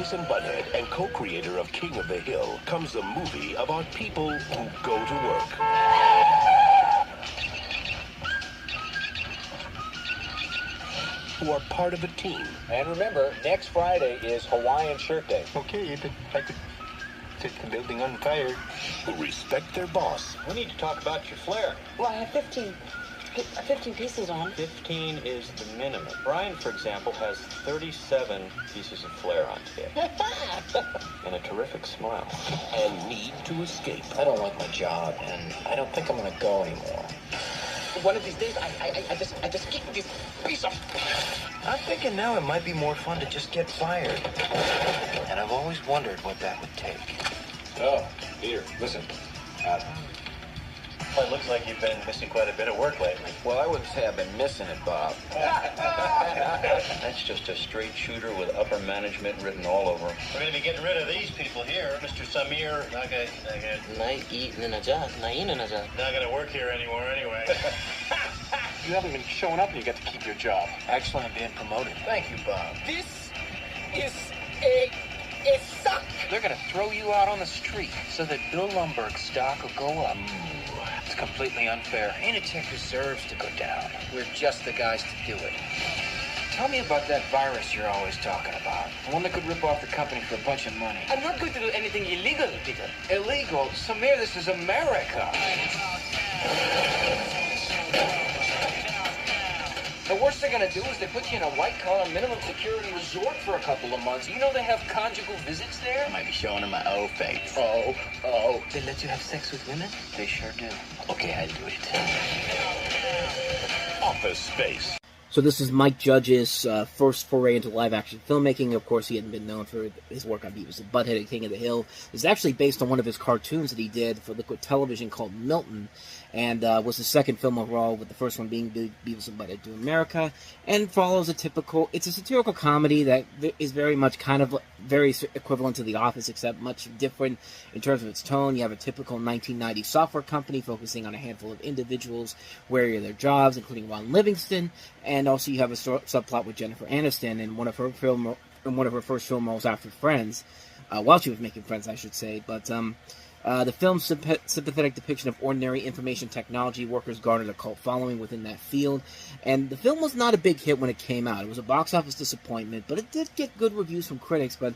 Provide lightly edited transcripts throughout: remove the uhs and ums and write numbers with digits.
Beavis and Butthead and co-creator of King of the Hill comes a movie about people who go to work. Who are part of a team. And remember, next Friday is Hawaiian Shirt Day. Okay, I could set the building on fire. Who respect their boss. We need to talk about your flair. Well, I have 15 pieces on. 15 is the minimum. Brian, for example, has 37 pieces of flair on today. And a terrific smile. And need to escape. I don't like my job, and I don't think I'm going to go anymore. One of these days, I just keep this piece of... I'm thinking now it might be more fun to just get fired. And I've always wondered what that would take. Oh, Peter, listen. Well, it looks like you've been missing quite a bit of work lately. Well, I wouldn't say I've been missing it, Bob. That's just a straight shooter with upper management written all over him. We're going to be getting rid of these people here. Mr. Samir, not going to work here anymore anyway. You haven't been showing up and you get to keep your job. Actually, I'm being promoted. Thank you, Bob. This is a suck. They're going to throw you out on the street so that Bill Lumberg's stock will go up. It's completely unfair. Anitech deserves to go down. We're just the guys to do it. Tell me about that virus you're always talking about. The one that could rip off the company for a bunch of money. I'm not going to do anything illegal, Peter. Illegal? Samir, this is America. The worst they're going to do is they put you in a white-collar minimum security resort for a couple of months. You know they have conjugal visits there? I might be showing them my O face. Oh. They let you have sex with women? They sure do. Okay, I'll do it. Office Space. So this is Mike Judge's first foray into live-action filmmaking. Of course, he hadn't been known for his work on Beavis and Butthead and King of the Hill. It's actually based on one of his cartoons that he did for Liquid Television called Milton, and was the second film overall, with the first one being Beavis and Butthead to America, and follows it's a satirical comedy that is very much kind of very equivalent to The Office, except much different in terms of its tone. You have a typical 1990s software company focusing on a handful of individuals wearing their jobs, including Ron Livingston, and also you have a subplot with Jennifer Aniston in one of her first film roles after Friends, while she was making Friends, I should say. But the film's sympathetic depiction of ordinary information technology workers garnered a cult following within that field, and the film was not a big hit when it came out. It was a box office disappointment, but it did get good reviews from critics. But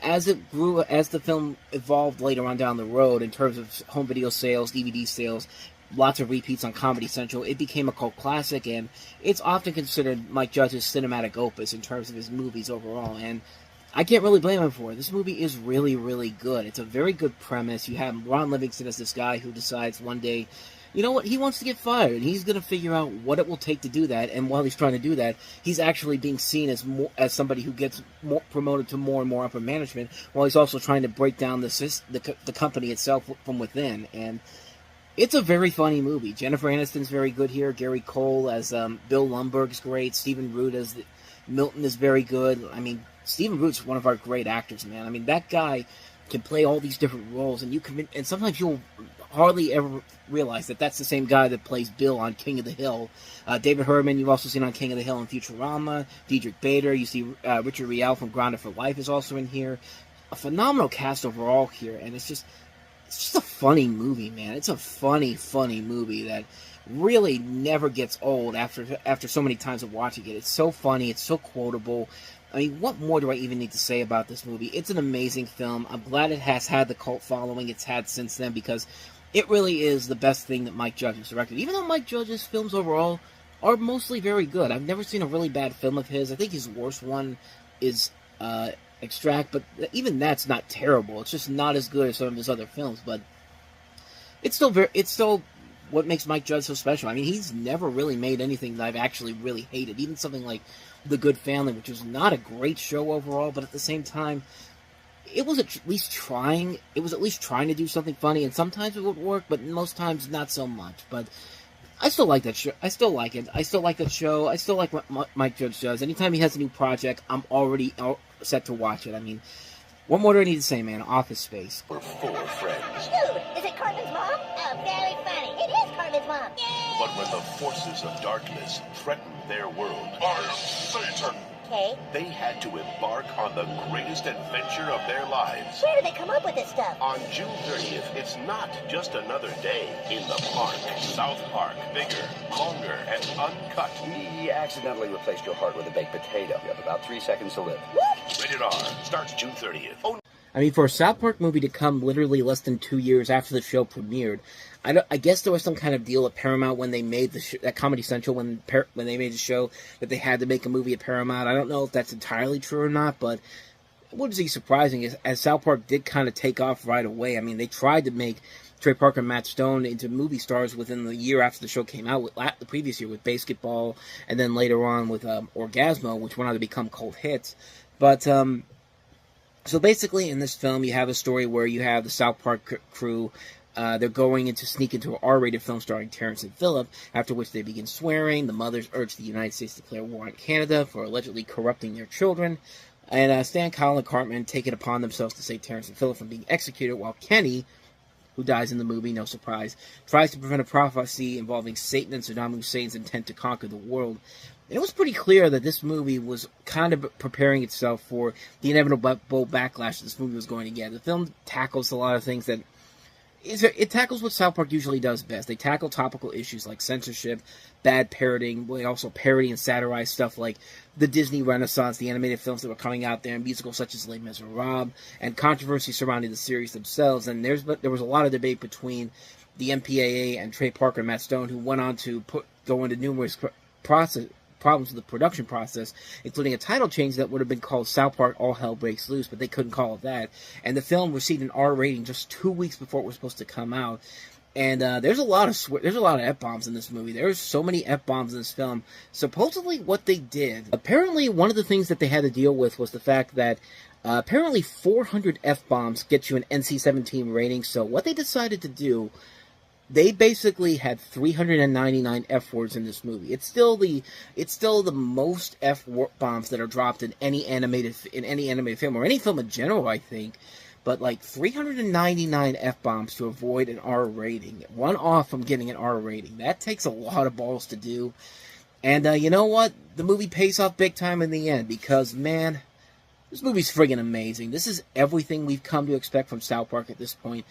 as it grew, as the film evolved later on down the road in terms of home video sales, DVD sales, lots of repeats on Comedy Central, it became a cult classic, and it's often considered Mike Judge's cinematic opus in terms of his movies overall, and I can't really blame him for it. This movie is really, really good. It's a very good premise. You have Ron Livingston as this guy who decides one day, you know what, he wants to get fired, and he's going to figure out what it will take to do that, and while he's trying to do that, he's actually being seen as somebody who gets promoted to more and more upper management, while he's also trying to break down the company itself from within, and it's a very funny movie. Jennifer Aniston's very good here. Gary Cole as Bill Lumberg's great. Stephen Root as Milton is very good. I mean, Stephen Root's one of our great actors, man. I mean, that guy can play all these different roles, and sometimes you'll hardly ever realize that that's the same guy that plays Bill on King of the Hill. David Herman, you've also seen on King of the Hill and Futurama. Diedrich Bader, you see Richard Riel from Grounded for Life is also in here. A phenomenal cast overall here, and it's just a funny movie, man. It's a funny movie that really never gets old after so many times of watching it. It's so funny. It's so quotable. I mean, what more do I even need to say about this movie? It's an amazing film. I'm glad it has had the cult following it's had since then, because it really is the best thing that Mike Judge has directed. Even though Mike Judge's films overall are mostly very good. I've never seen a really bad film of his. I think his worst one is Extract, but even that's not terrible. It's just not as good as some of his other films, but it's still what makes Mike Judge so special. I mean, he's never really made anything that I've actually really hated. Even something like The Good Family, which was not a great show overall, but at the same time, it was at least trying to do something funny, and sometimes it would work, but most times not so much. But I still like that show. I still like it. I still like that show. I still like what Mike Judge does. Anytime he has a new project, I'm already set to watch it. I mean, what more do I need to say, man? Office Space. We're four friends. Dude, is it Cartman's mom? Oh, very funny. It is Cartman's mom. Yay! But when the forces of darkness threaten their world, I, Satan, Okay. They had to embark on the greatest adventure of their lives. Where do they come up with this stuff? On June 30th, it's not just another day in the park. South Park, bigger, longer, and uncut. We accidentally replaced your heart with a baked potato. You have about 3 seconds to live. Rated R. Starts June 30th. Oh, I mean, for a South Park movie to come literally less than 2 years after the show premiered, I guess there was some kind of deal at Paramount when they made at Comedy Central when they made the show that they had to make a movie at Paramount. I don't know if that's entirely true or not, but what is surprising is as South Park did kind of take off right away. I mean, they tried to make Trey Parker and Matt Stone into movie stars within the year after the show came out, the previous year with Basketball, and then later on with Orgasmo, which went on to become cult hits. But so basically, in this film, you have a story where you have the South Park crew. They're going to sneak into an R-rated film starring Terrence and Phillip, after which they begin swearing. The mothers urge the United States to declare war on Canada for allegedly corrupting their children. And Stan, Kyle, and Cartman take it upon themselves to save Terrence and Phillip from being executed, while Kenny, who dies in the movie, no surprise, tries to prevent a prophecy involving Satan and Saddam Hussein's intent to conquer the world. And it was pretty clear that this movie was kind of preparing itself for the inevitable backlash this movie was going to get. The film tackles a lot of things that it tackles what South Park usually does best. They tackle topical issues like censorship, bad parroting. They also parody and satirize stuff like the Disney Renaissance, the animated films that were coming out there, and musicals such as Les Miserables, and controversy surrounding the series themselves. And there was a lot of debate between the MPAA and Trey Parker and Matt Stone, who went on to go into numerous problems with the production process, including a title change that would have been called South Park All Hell Breaks Loose, but they couldn't call it that. And the film received an R rating just 2 weeks before it was supposed to come out. And there's a lot of F-bombs in this movie. There's so many F-bombs in this film. Supposedly what they did, apparently one of the things that they had to deal with was the fact that apparently 400 F-bombs get you an NC-17 rating. So what they decided to do, they basically had 399 F-words in this movie. It's still the most F-bombs that are dropped in any animated film, or any film in general, I think. But like 399 F-bombs to avoid an R rating. One off from getting an R rating. That takes a lot of balls to do. And you know what? The movie pays off big time in the end, because, man, this movie's friggin' amazing. This is everything we've come to expect from South Park at this point.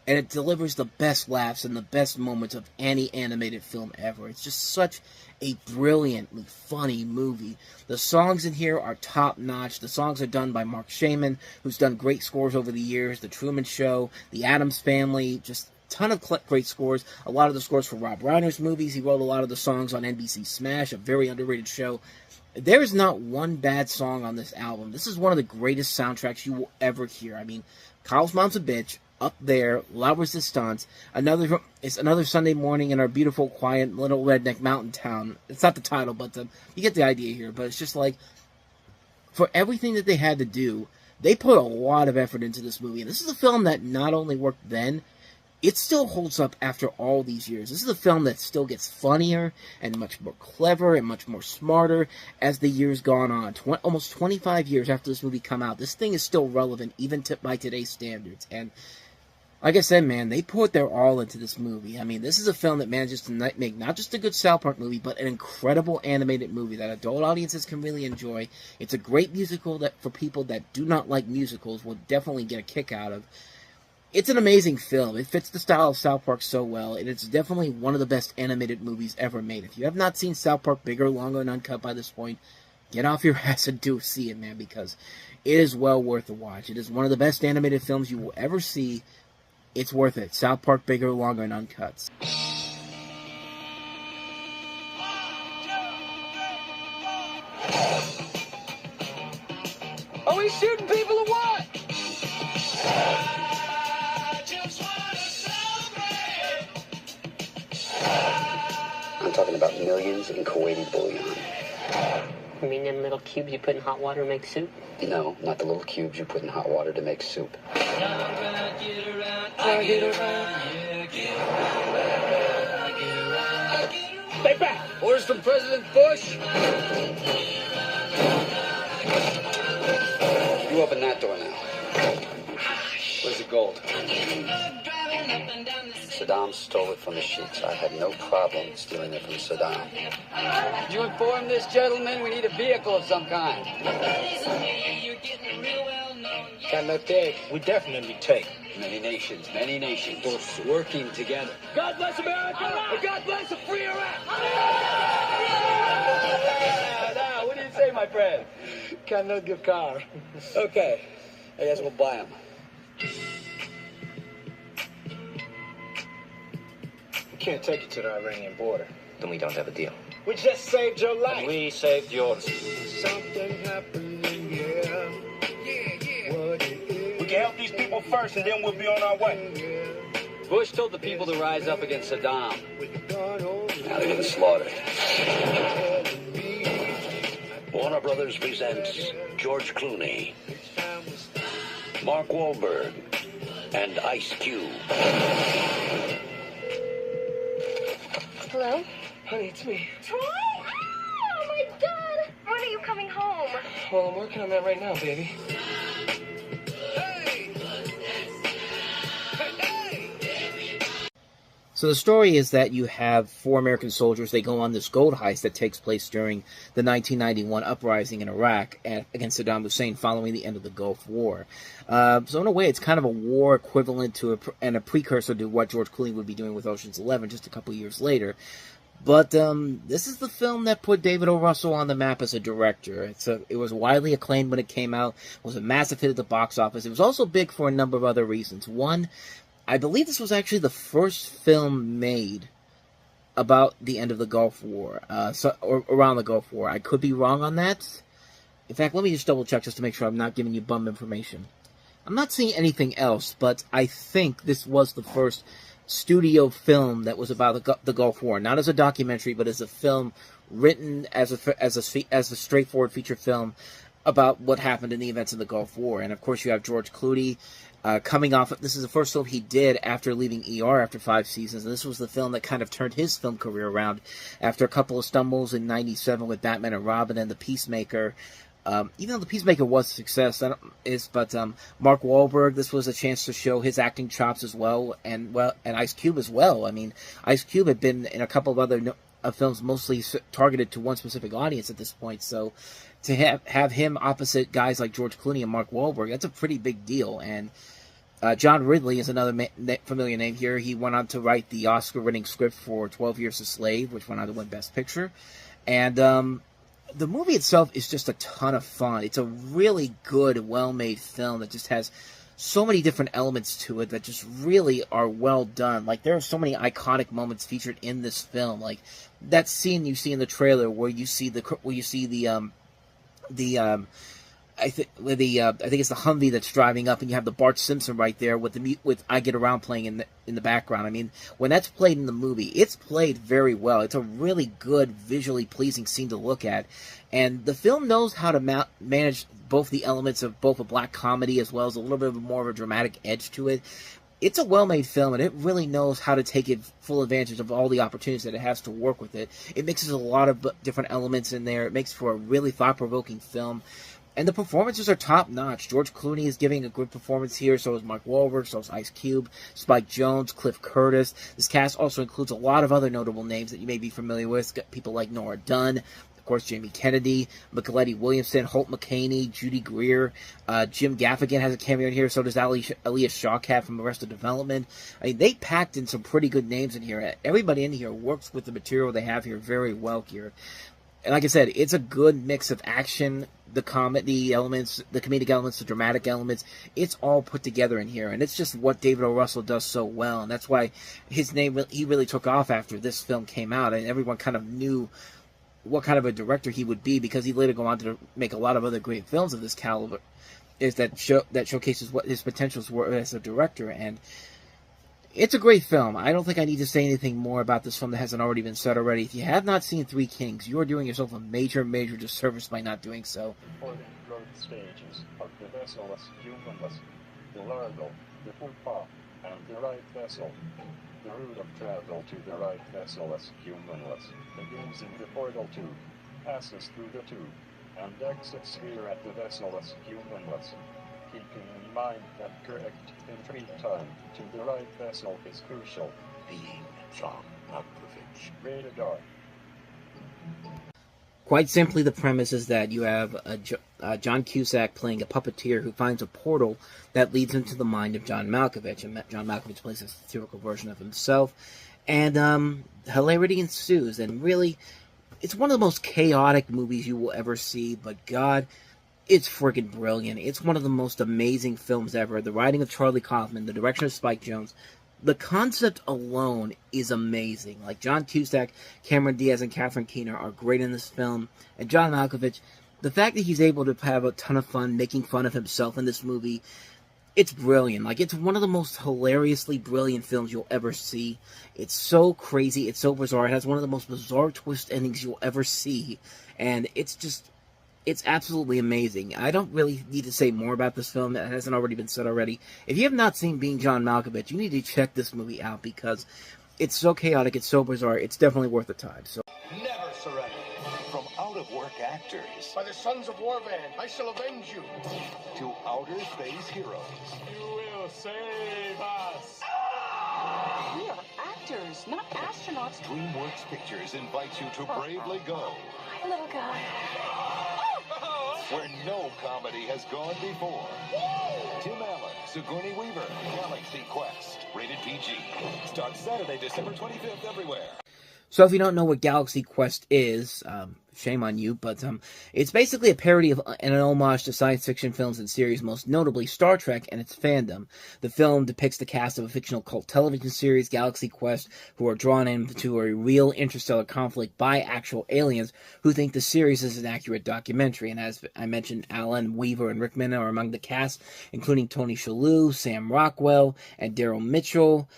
And it delivers the best laughs and the best moments of any animated film ever. It's just such a brilliantly funny movie. The songs in here are top-notch. The songs are done by Mark Shaman, who's done great scores over the years. The Truman Show, The Addams Family, just a ton of great scores. A lot of the scores for Rob Reiner's movies. He wrote a lot of the songs on NBC Smash, a very underrated show. There is not one bad song on this album. This is one of the greatest soundtracks you will ever hear. I mean, Kyle's Mom's a Bitch, Up There, Loud Resistance, it's another Sunday morning in our beautiful, quiet, little redneck mountain town. It's not the title, but you get the idea here. But it's just like, for everything that they had to do, they put a lot of effort into this movie. And this is a film that not only worked then, it still holds up after all these years. This is a film that still gets funnier and much more clever and much more smarter as the years gone on. Almost 25 years after this movie come out, this thing is still relevant even by today's standards. And like I said, man, they put their all into this movie. I mean, this is a film that manages to make not just a good South Park movie, but an incredible animated movie that adult audiences can really enjoy. It's a great musical that for people that do not like musicals will definitely get a kick out of. It's an amazing film. It fits the style of South Park so well, and it's definitely one of the best animated movies ever made. If you have not seen South Park Bigger, Longer, and Uncut by this point, get off your ass and do see it, man, because it is well worth the watch. It is one of the best animated films you will ever see. It's worth it. South Park Bigger, Longer, and Uncut. Are we shooting people or what? I'm talking about millions in Kuwaiti bullion. You mean them little cubes you put in hot water to make soup? No, not the little cubes you put in hot water to make soup. Stay back! Orders from President Bush. You open that door now. Where's the gold? Saddam stole it from the sheiks. I had no problem stealing it from Saddam. You inform this gentleman we need a vehicle of some kind. Cannot take. We definitely take. Many nations, both working together. God bless America, and God bless a free Iraq. Now, what do you say, my friend? Cannot give car. Okay, I guess we'll buy them. We can't take you to the Iranian border. Then we don't have a deal. We just saved your life. We saved yours. Something happening here. We can help these people first, and then we'll be on our way. Bush told the people to rise up against Saddam. Now they're getting slaughtered. Warner Brothers presents George Clooney, Mark Wahlberg, and Ice Cube. Hello? Honey, it's me. Troy? Oh my God! When are you coming home? Well, I'm working on that right now, baby. So the story is that you have 4 American soldiers. They go on this gold heist that takes place during the 1991 uprising in Iraq against Saddam Hussein following the end of the Gulf War. So in a way, it's kind of a war equivalent to and a precursor to what George Clooney would be doing with Ocean's 11 just a couple years later. But this is the film that put David O. Russell on the map as a director. It was widely acclaimed when it came out. It was a massive hit at the box office. It was also big for a number of other reasons. One, I believe this was actually the first film made about the end of the Gulf War, or around the Gulf War. I could be wrong on that. In fact, let me just double check just to make sure I'm not giving you bum information. I'm not seeing anything else, but I think this was the first studio film that was about the Gulf War, not as a documentary, but as a film written as a straightforward feature film about what happened in the events of the Gulf War. And of course, you have George Clooney. Coming off, this is the first film he did after leaving ER after 5 seasons, and this was the film that kind of turned his film career around after a couple of stumbles in '97 with Batman and Robin and The Peacemaker. Even though The Peacemaker was a success, but Mark Wahlberg, this was a chance to show his acting chops as well, and Ice Cube as well. I mean, Ice Cube had been in a couple of other films mostly targeted to one specific audience at this point, so to have him opposite guys like George Clooney and Mark Wahlberg, that's a pretty big deal. And John Ridley is another familiar name here. He went on to write the Oscar-winning script for 12 Years a Slave, which went on to win Best Picture. And the movie itself is just a ton of fun. It's a really good, well-made film that just has so many different elements to it that just really are well done. Like, there are so many iconic moments featured in this film. Like that scene you see in the trailer where you see I think it's the Humvee that's driving up, and you have the Bart Simpson right there with "I Get Around" playing in the background. I mean, when that's played in the movie, it's played very well. It's a really good, visually pleasing scene to look at, and the film knows how to manage both the elements of both a black comedy as well as a little bit more of a dramatic edge to it. It's a well-made film, and it really knows how to take full advantage of all the opportunities that it has to work with it. It mixes a lot of different elements in there. It makes for a really thought-provoking film. And the performances are top-notch. George Clooney is giving a good performance here. So is Mark Wahlberg. So is Ice Cube, Spike Jonze, Cliff Curtis. This cast also includes a lot of other notable names that you may be familiar with. Got people like Nora Dunn, of course, Jamie Kennedy, Micheletti Williamson, Holt McCaney, Judy Greer. Jim Gaffigan has a cameo in here. So does Elias Shawkat from Arrested Development. I mean, they packed in some pretty good names in here. Everybody in here works with the material they have here very well here. And like I said, it's a good mix of action, the comedy elements, the comedic elements, the dramatic elements. It's all put together in here, and it's just what David O. Russell does so well, and that's why he really took off after this film came out, and everyone kind of knew what kind of a director he would be, because he later go on to make a lot of other great films of this caliber, that showcases what his potentials were as a director. And it's a great film. I don't think I need to say anything more about this film that hasn't already been said already. If you have not seen Three Kings, you are doing yourself a major, major disservice by not doing so. Important growth stages of the vessel's humanless, the larval, the pupa, and the right vessel. The route of travel to the right vessel is humanless. Begins in the portal tube, passes through the tube, and exits here at the vessel as humanless. Keeping in mind that correct entry time to the right vessel is crucial. being John Malkovich. Rated R. Quite simply, the premise is that you have John Cusack playing a puppeteer who finds a portal that leads into the mind of John Malkovich, and John Malkovich plays a satirical version of himself, and hilarity ensues, and really, it's one of the most chaotic movies you will ever see, but God, it's freaking brilliant. It's one of the most amazing films ever. The writing of Charlie Kaufman, the direction of Spike Jonze, the concept alone is amazing. Like, John Cusack, Cameron Diaz, and Catherine Keener are great in this film. And John Malkovich, the fact that he's able to have a ton of fun making fun of himself in this movie, it's brilliant. Like, it's one of the most hilariously brilliant films you'll ever see. It's so crazy. It's so bizarre. It has one of the most bizarre twist endings you'll ever see. And it's absolutely amazing. I don't really need to say more about this film. It hasn't already been said already. If you have not seen Being John Malkovich, you need to check this movie out because it's so chaotic, it's so bizarre, it's definitely worth the time. So, never surrender. From out-of-work actors. By the sons of Warvan, I shall avenge you. To outer space heroes. You will save us. We are actors, not astronauts. DreamWorks Pictures invites you to bravely go. Hi, little guy. Where no comedy has gone before. Tim Allen, Sigourney Weaver, Galaxy Quest, rated PG. Starts Saturday, December 25th everywhere. So if you don't know what Galaxy Quest is, shame on you, but it's basically a parody of and an homage to science fiction films and series, most notably Star Trek and its fandom. The film depicts the cast of a fictional cult television series, Galaxy Quest, who are drawn into a real interstellar conflict by actual aliens who think the series is an accurate documentary. And as I mentioned, Alan, Weaver, and Rickman are among the cast, including Tony Shalhoub, Sam Rockwell, and Daryl Mitchell.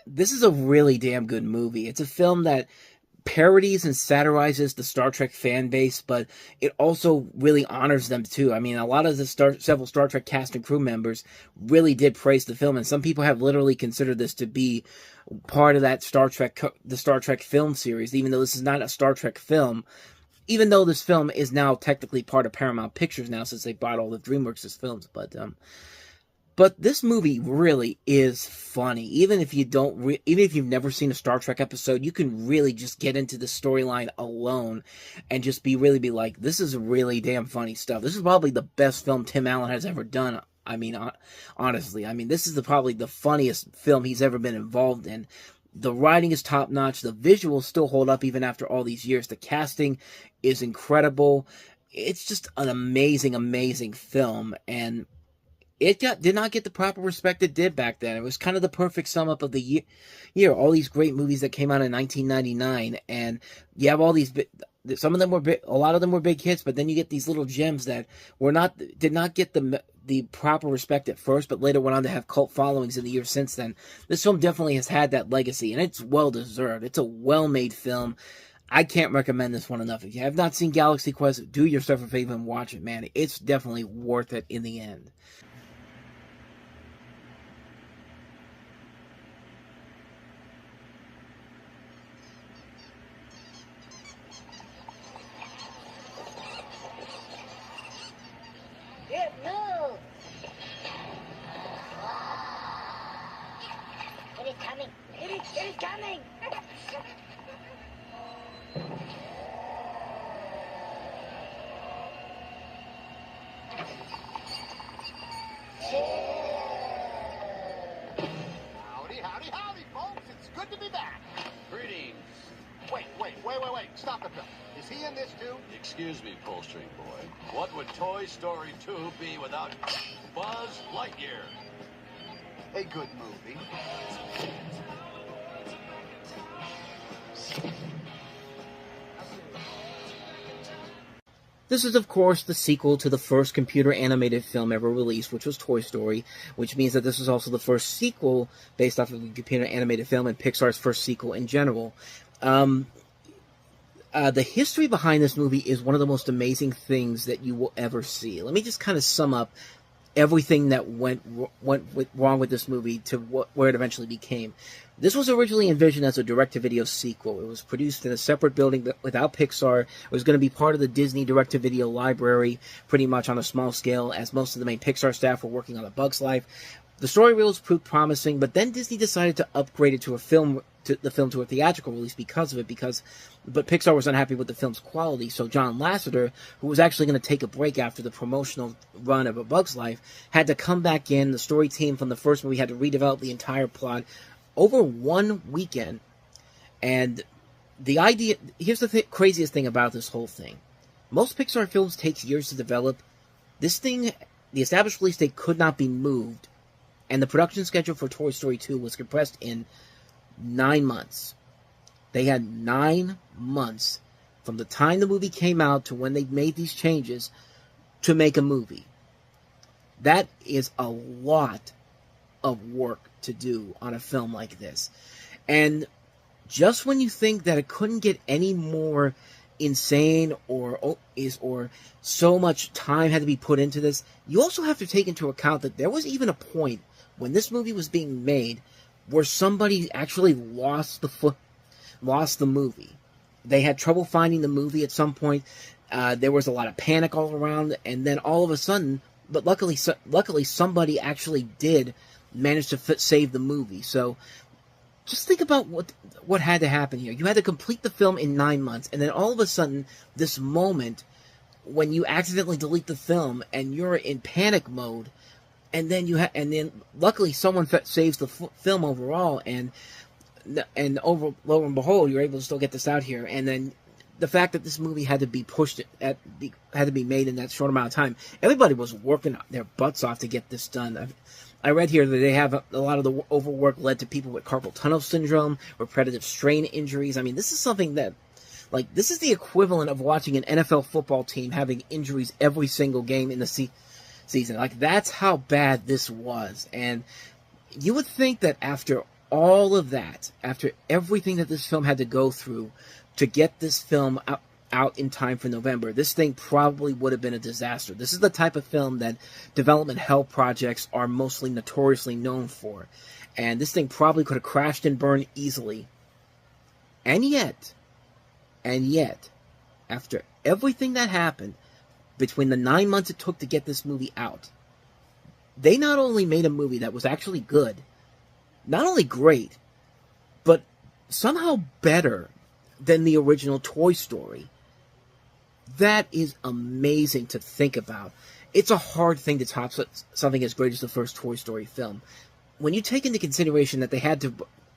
This is a really damn good movie. It's a film that parodies and satirizes the Star Trek fan base, but it also really honors them too. I mean, a lot of the several Star Trek cast and crew members really did praise the film, and some people have literally considered this to be part of that the Star Trek film series, even though this is not a Star Trek film. Even though this film is now technically part of Paramount Pictures now, since they bought all the DreamWorks' films, But this movie really is funny. Even if even if you've never seen a Star Trek episode, you can really just get into the storyline alone and just be like, this is really damn funny stuff. This is probably the best film Tim Allen has ever done. I mean, honestly, this is probably the funniest film he's ever been involved in. The writing is top notch. The visuals still hold up even after all these years. The casting is incredible. It's just an amazing, amazing film, and it did not get the proper respect it did back then. It was kind of the perfect sum up of the year. All these great movies that came out in 1999, and you have all these. Some of them were a lot of them were big hits, but then you get these little gems that did not get the proper respect at first, but later went on to have cult followings in the years since then. This film definitely has had that legacy, and it's well deserved. It's a well made film. I can't recommend this one enough. If you have not seen Galaxy Quest, do yourself a favor and watch it, man. It's definitely worth it in the end. It moves! It is coming! It is coming! Howdy, folks! It's good to be back! Greetings. Wait. Stop it, Bill. Is he in this too? Excuse me, Pullstring Boy. What would Toy Story 2 be without Buzz Lightyear? A good movie. This is, of course, the sequel to the first computer-animated film ever released, which was Toy Story, which means that this is also the first sequel based off of a computer-animated film and Pixar's first sequel in general. The history behind this movie is one of the most amazing things that you will ever see. Let me just kind of sum up everything that went wrong with this movie to where it eventually became. This was originally envisioned as a direct-to-video sequel. It was produced in a separate building without Pixar. It was going to be part of the Disney direct-to-video library, pretty much on a small scale, as most of the main Pixar staff were working on A Bug's Life. The story reels proved promising, but then Disney decided to upgrade it to a theatrical release because of it. But Pixar was unhappy with the film's quality, so John Lasseter, who was actually going to take a break after the promotional run of A Bug's Life, had to come back in. The story team from the first movie had to redevelop the entire plot over one weekend. And the idea, here's the craziest thing about this whole thing. Most Pixar films take years to develop. This thing, the established release date could not be moved, and the production schedule for Toy Story 2 was compressed in 9 months. They had 9 months from the time the movie came out to when they made these changes to make a movie. That is a lot of work to do on a film like this. And just when you think that it couldn't get any more insane or so much time had to be put into this, you also have to take into account that there was even a point when this movie was being made where somebody actually lost the movie. They had trouble finding the movie at some point. There was a lot of panic all around, and then all of a sudden, but luckily somebody actually did manage to save the movie. So just think about what had to happen here. You had to complete the film in 9 months, and then all of a sudden, this moment when you accidentally delete the film and you're in panic mode, and then luckily someone saves the film overall, and lo and behold, you're able to still get this out here. And then the fact that this movie had to be had to be made in that short amount of time, everybody was working their butts off to get this done. I read here that they have a lot of the overwork led to people with carpal tunnel syndrome, repetitive strain injuries. I mean, this is something that, like, this is the equivalent of watching an NFL football team having injuries every single game in the season. Like, that's how bad this was. And you would think that after all of that, after everything that this film had to go through to get this film out in time for November, this thing probably would have been a disaster. This is the type of film that development hell projects are mostly notoriously known for. And this thing probably could have crashed and burned easily. And yet, after everything that happened, between the 9 months it took to get this movie out, they not only made a movie that was actually good, not only great, but somehow better than the original Toy Story. That is amazing to think about. It's a hard thing to top something as great as the first Toy Story film. When you take into consideration that they had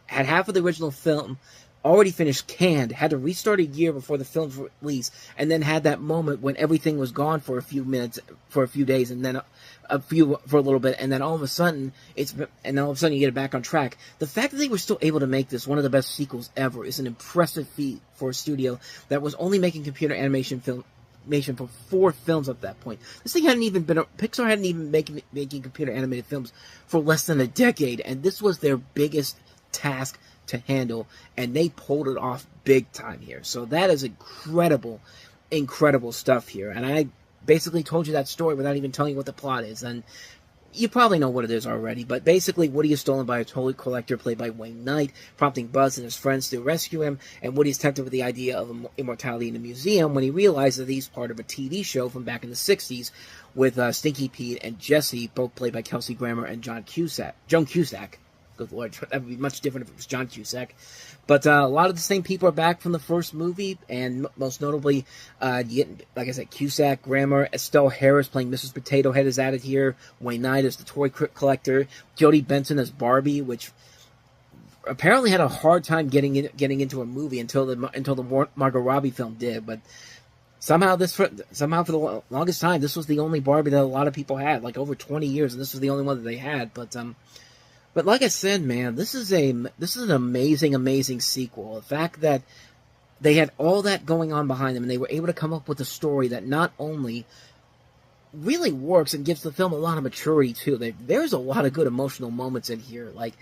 half of the original film already finished, canned, had to restart a year before the film's release, and then had that moment when everything was gone for a few minutes, for a few days, and then for a little bit, and then all of a sudden you get it back on track. The fact that they were still able to make this one of the best sequels ever is an impressive feat for a studio that was only making computer animation for 4 films at that point. Pixar hadn't even been making computer animated films for less than a decade, and this was their biggest task to handle, and they pulled it off big time here. So that is incredible stuff here. And I basically told you that story without even telling you what the plot is, and you probably know what it is already. But basically, Woody is stolen by a toy collector played by Wayne Knight, prompting Buzz and his friends to rescue him, and Woody's tempted with the idea of immortality in a museum when he realizes that he's part of a TV show from back in the 60s with Stinky Pete and Jessie, both played by Kelsey Grammer and Joan Cusack. Good Lord, that would be much different if it was John Cusack. But a lot of the same people are back from the first movie, and most notably, like I said, Cusack, Grammer, Estelle Harris playing Mrs. Potato Head is added here. Wayne Knight as the toy collector. Jodie Benson as Barbie, which apparently had a hard time getting into a movie until the Margot Robbie film did. But somehow for the longest time, this was the only Barbie that a lot of people had, like over 20 years, and this was the only one that they had. But like I said, man, this is an amazing sequel. The fact that they had all that going on behind them, and they were able to come up with a story that not only really works and gives the film a lot of maturity too. There's a lot of good emotional moments in here, like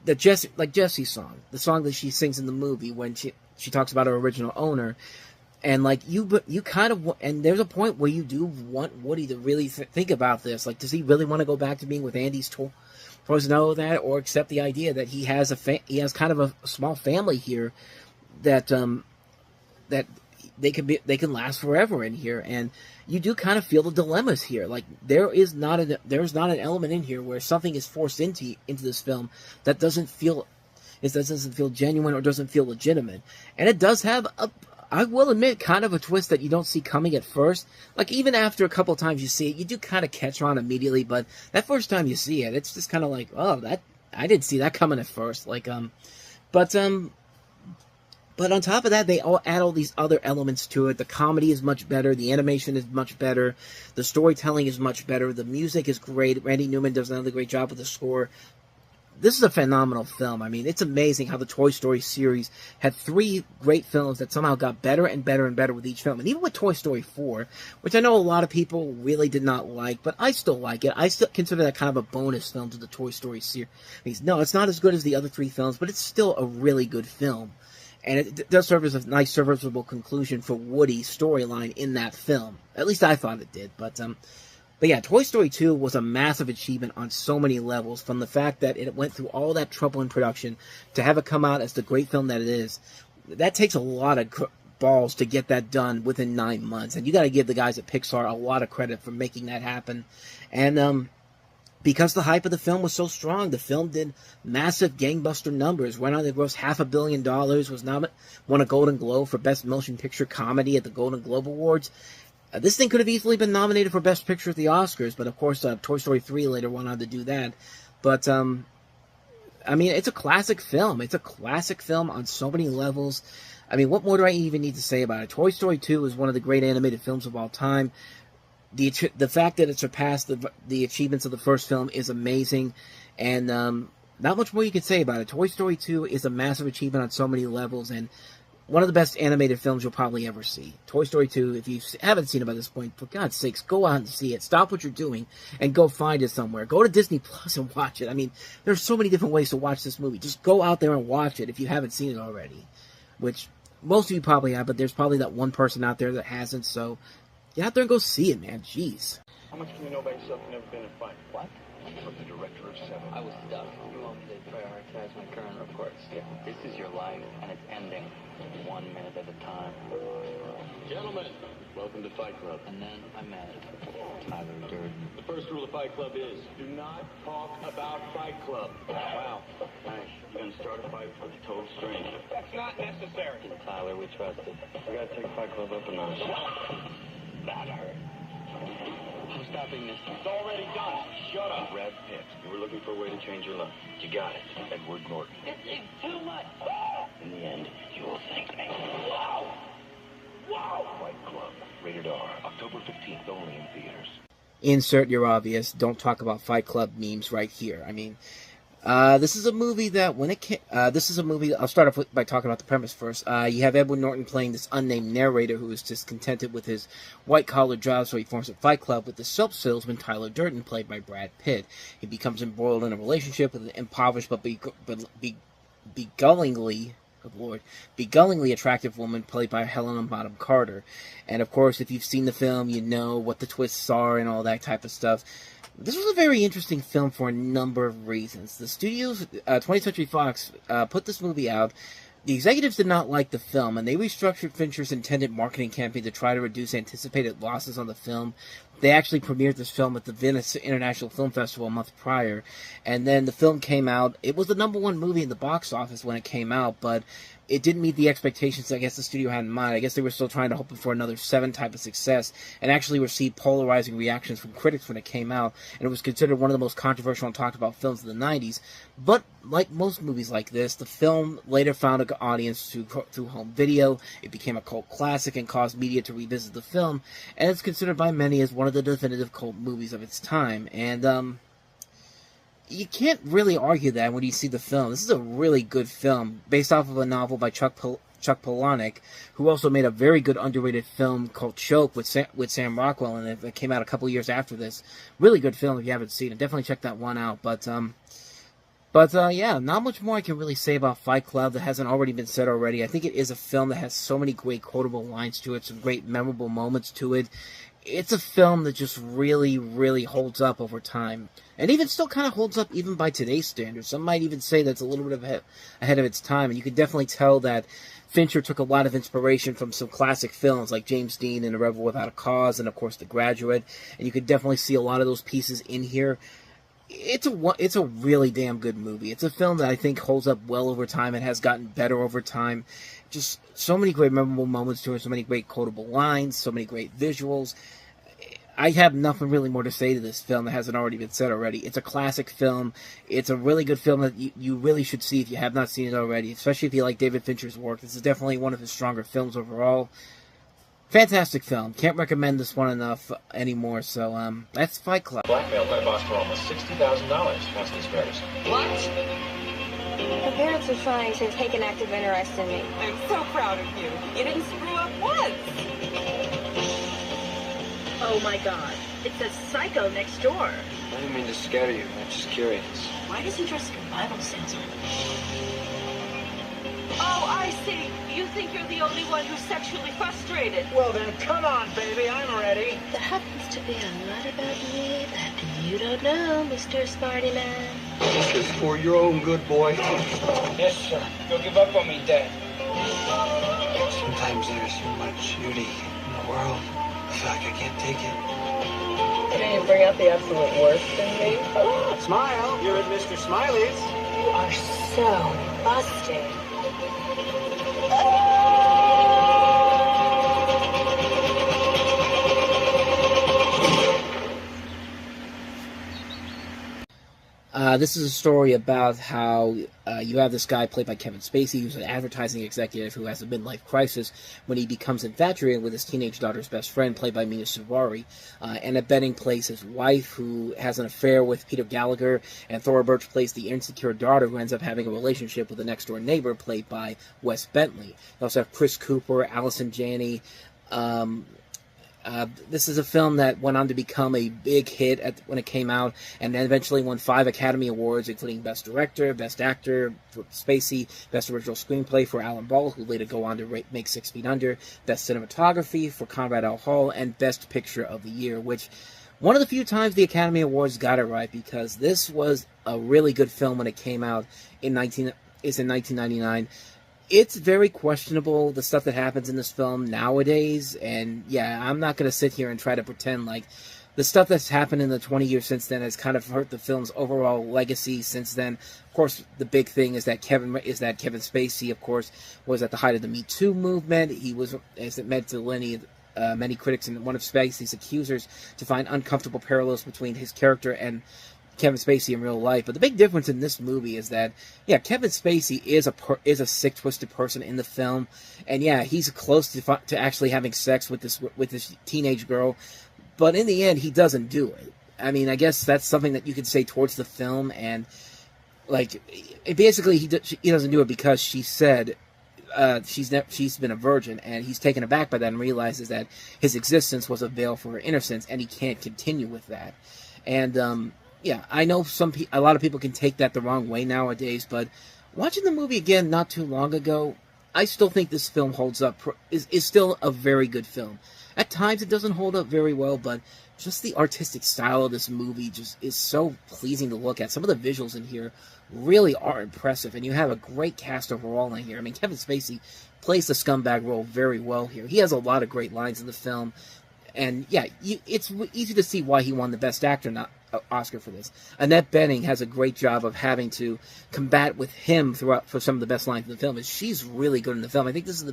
Jessie's song, the song that she sings in the movie when she talks about her original owner. And like you kind of, and there's a point where you do want Woody to really think about this. Like, does he really want to go back to being with Andy's toy? Or know that, or accept the idea that he has kind of a small family here that they can last forever in here, and you do kind of feel the dilemmas here. Like there's not an element in here where something is forced into this film that doesn't feel genuine or doesn't feel legitimate, and it does have I will admit, kind of a twist that you don't see coming at first. Like, even after a couple times you see it, you do kind of catch on immediately, but that first time you see it, it's just kind of like, oh, I didn't see that coming at first. Like, but on top of that, they all add all these other elements to it. The comedy is much better. The animation is much better. The storytelling is much better. The music is great. Randy Newman does another great job with the score. This is a phenomenal film. I mean, it's amazing how the Toy Story series had 3 great films that somehow got better and better and better with each film. And even with Toy Story 4, which I know a lot of people really did not like, but I still like it. I still consider that kind of a bonus film to the Toy Story series. No, it's not as good as the other 3 films, but it's still a really good film. And it does serve as a nice serviceable conclusion for Woody's storyline in that film. At least I thought it did. But yeah, Toy Story 2 was a massive achievement on so many levels, from the fact that it went through all that trouble in production to have it come out as the great film that it is. That takes a lot of balls to get that done within 9 months, and you got to give the guys at Pixar a lot of credit for making that happen. And because the hype of the film was so strong, the film did massive gangbuster numbers, went on to gross $500 million, won a Golden Globe for Best Motion Picture Comedy at the Golden Globe Awards. This thing could have easily been nominated for Best Picture at the Oscars, but of course Toy Story 3 later went on to do that. But, I mean, it's a classic film. It's a classic film on so many levels. I mean, what more do I even need to say about it? Toy Story 2 is one of the great animated films of all time. The fact that it surpassed the achievements of the first film is amazing, and not much more you can say about it. Toy Story 2 is a massive achievement on so many levels, and one of the best animated films you'll probably ever see. Toy Story 2, if you haven't seen it by this point, for God's sakes, go out and see it. Stop what you're doing and go find it somewhere. Go to Disney Plus and watch it. I mean, there's so many different ways to watch this movie. Just go out there and watch it if you haven't seen it already, which most of you probably have, but there's probably that one person out there that hasn't, so get out there and go see it, man. Jeez. How much can you know about yourself? You've never been in a fight. What? From the director of 7. I was stuck. You want me to prioritize my current reports? Yeah. This is your life, and it's ending 1 minute at a time. Gentlemen, welcome to Fight Club. And then I met Tyler Durden. The first rule of Fight Club is, do not talk about Fight Club. Wow. Nice. You're going to start a fight with a total stranger. That's not necessary. And Tyler, we trusted. We gotta take Fight Club up a notch. That hurt. I'm stopping this. It's already done. Shut up. Brad Pitt, you were looking for a way to change your life. You got it. Edward Norton. It's too much. In the end, you will thank me. Wow! Wow! Fight Club. Rated R. October 15th, only in theaters. Insert your obvious "don't talk about Fight Club" memes right here. I mean, this is a movie that when it came, I'll start off by talking about the premise first. You have Edward Norton playing this unnamed narrator who is discontented with his white-collar job, so he forms a fight club with the soap salesman Tyler Durden, played by Brad Pitt. He becomes embroiled in a relationship with an impoverished but beguilingly attractive woman played by Helena Bonham Carter. And of course, if you've seen the film, you know what the twists are and all that type of stuff. This was a very interesting film for a number of reasons. The studios, 20th Century Fox, put this movie out. The executives did not like the film, and they restructured Fincher's intended marketing campaign to try to reduce anticipated losses on the film. They actually premiered this film at the Venice International Film Festival a month prior, and then the film came out. It was the #1 movie in the box office when it came out, but it didn't meet the expectations I guess the studio had in mind. I guess they were still trying to hope for another 7 type of success, and actually received polarizing reactions from critics when it came out, and it was considered one of the most controversial and talked about films of the 90s. But like most movies like this, the film later found an audience through home video. It became a cult classic and caused media to revisit the film, and it's considered by many as one of the definitive cult movies of its time. And you can't really argue that when you see the film. This is a really good film, based off of a novel by Chuck Palahniuk, who also made a very good underrated film called Choke with Sam Rockwell, and it came out a couple years after this. Really good film if you haven't seen it. Definitely check that one out. But yeah, not much more I can really say about Fight Club that hasn't already been said already. I think it is a film that has so many great quotable lines to it, some great memorable moments to it. it's a film that just really, really holds up over time. And even still kind of holds up even by today's standards. Some might even say that's a little bit ahead of its time. And you can definitely tell that Fincher took a lot of inspiration from some classic films like James Dean and A Rebel Without a Cause and, of course, The Graduate. And you could definitely see a lot of those pieces in here. It's a really damn good movie. It's a film that I think holds up well over time. It has gotten better over time. Just so many great memorable moments to it, so many great quotable lines, so many great visuals. I have nothing really more to say to this film that hasn't already been said already. It's a classic film. It's a really good film that you really should see if you have not seen it already, especially if you like David Fincher's work. This is definitely one of his stronger films overall. Fantastic film. Can't recommend this one enough anymore. So, that's Fight Club. Blackmailed my boss for almost $60,000. That's these bears. What? Her parents are trying to take an active interest in me. I'm so proud of you. You didn't screw up once. Oh my God. It's a psycho next door. I didn't mean to scare you. I'm just curious. Why does he dress like a Bible salesman? Oh, I see. You think you're the only one who's sexually frustrated. Well then, come on, baby, I'm ready. There happens to be a lot about me that you don't know, Mr. Smarty Man. This is for your own good, boy. Yes, sir. Don't give up on me, Dad. Sometimes there's so much beauty in the world. I feel like I can't take it. Can you bring out the absolute worst in me? Smile, you're at Mr. Smiley's. You are so busted. This is a story about how you have this guy played by Kevin Spacey, who's an advertising executive who has a midlife crisis when he becomes infatuated with his teenage daughter's best friend, played by Mina Suvari. Annette Bening plays his wife, who has an affair with Peter Gallagher, and Thora Birch plays the insecure daughter who ends up having a relationship with the next-door neighbor, played by Wes Bentley. You also have Chris Cooper, Allison Janney. This is a film that went on to become a big hit when it came out, and then eventually won 5 Academy Awards, including Best Director, Best Actor for Spacey, Best Original Screenplay for Alan Ball, who later go on to make 6 Feet Under, Best Cinematography for Conrad L. Hall, and Best Picture of the Year, which one of the few times the Academy Awards got it right, because this was a really good film when it came out in 1999. It's very questionable, the stuff that happens in this film nowadays, and yeah, I'm not going to sit here and try to pretend like the stuff that's happened in the 20 years since then has kind of hurt the film's overall legacy since then. Of course, the big thing is that Kevin Spacey, of course, was at the height of the Me Too movement. He was, as it meant to many critics and one of Spacey's accusers, to find uncomfortable parallels between his character and Kevin Spacey in real life. But the big difference in this movie is that, yeah, Kevin Spacey is a sick, twisted person in the film, and yeah, he's close to actually having sex with this teenage girl, but in the end, he doesn't do it. I mean, I guess that's something that you could say towards the film, and like, basically, he doesn't do it because she said she's been a virgin, and he's taken aback by that and realizes that his existence was a veil for her innocence, and he can't continue with that. And yeah, I know a lot of people can take that the wrong way nowadays, but watching the movie again not too long ago, I still think this film holds up, is still a very good film. At times it doesn't hold up very well, but just the artistic style of this movie just is so pleasing to look at. Some of the visuals in here really are impressive, and you have a great cast overall in here. I mean, Kevin Spacey plays the scumbag role very well here. He has a lot of great lines in the film, and yeah, it's easy to see why he won the Best Actor Oscar for this. Annette Bening has a great job of having to combat with him throughout for some of the best lines in the film, and she's really good in the film. I think this is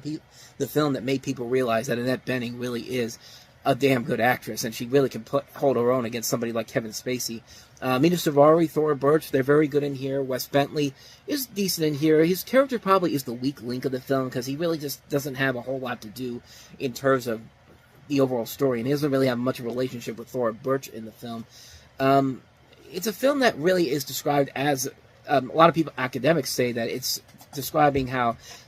the film that made people realize that Annette Bening really is a damn good actress, and she really can hold her own against somebody like Kevin Spacey. Mina Suvari, Thora Birch, they're very good in here. Wes Bentley is decent in here. His character probably is the weak link of the film, because he really just doesn't have a whole lot to do in terms of the overall story, and he doesn't really have much of a relationship with Thora Birch in the film. It's a film that really is described as, a lot of people, academics say that it's describing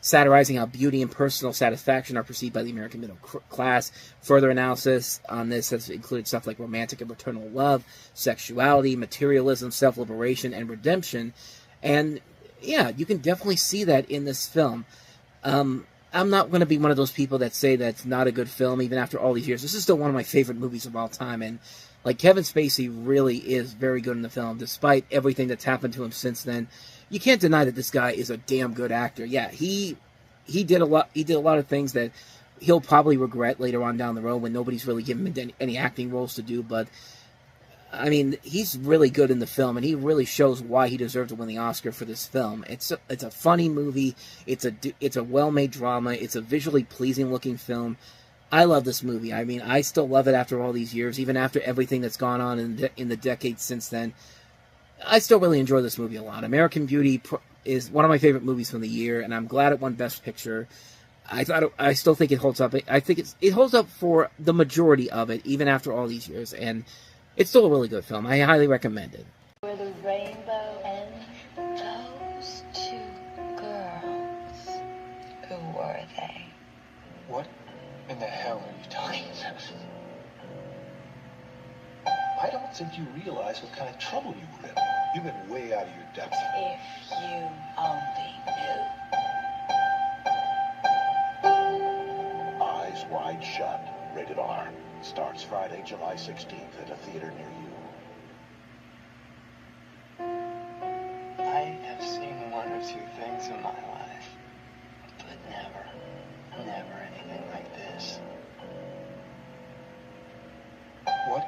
satirizing how beauty and personal satisfaction are perceived by the American middle class. Further analysis on this has included stuff like romantic and maternal love, sexuality, materialism, self-liberation, and redemption. And yeah, you can definitely see that in this film. I'm not going to be one of those people that say that's not a good film even after all these years. This is still one of my favorite movies of all time, and like Kevin Spacey really is very good in the film, despite everything that's happened to him since then. You can't deny that this guy is a damn good actor. Yeah, he did a lot. He did a lot of things that he'll probably regret later on down the road when nobody's really given him any acting roles to do. But I mean, he's really good in the film, and he really shows why he deserved to win the Oscar for this film. It's a funny movie. It's a well-made drama. It's a visually pleasing-looking film. I love this movie. I mean, I still love it after all these years, even after everything that's gone on in the decades since then. I still really enjoy this movie a lot. American Beauty is one of my favorite movies from the year, and I'm glad it won Best Picture. I still think it holds up. I think it holds up for the majority of it, even after all these years, and it's still a really good film. I highly recommend it. Where the rainbow ends, those two girls, who were they? What in the hell are you talking about? I don't think you realize what kind of trouble you were in. You've been way out of your depth. If you only knew. Eyes Wide Shut, rated R. Starts Friday, July 16th at a theater near you. I have seen one or two things in my life, but never anything like this. What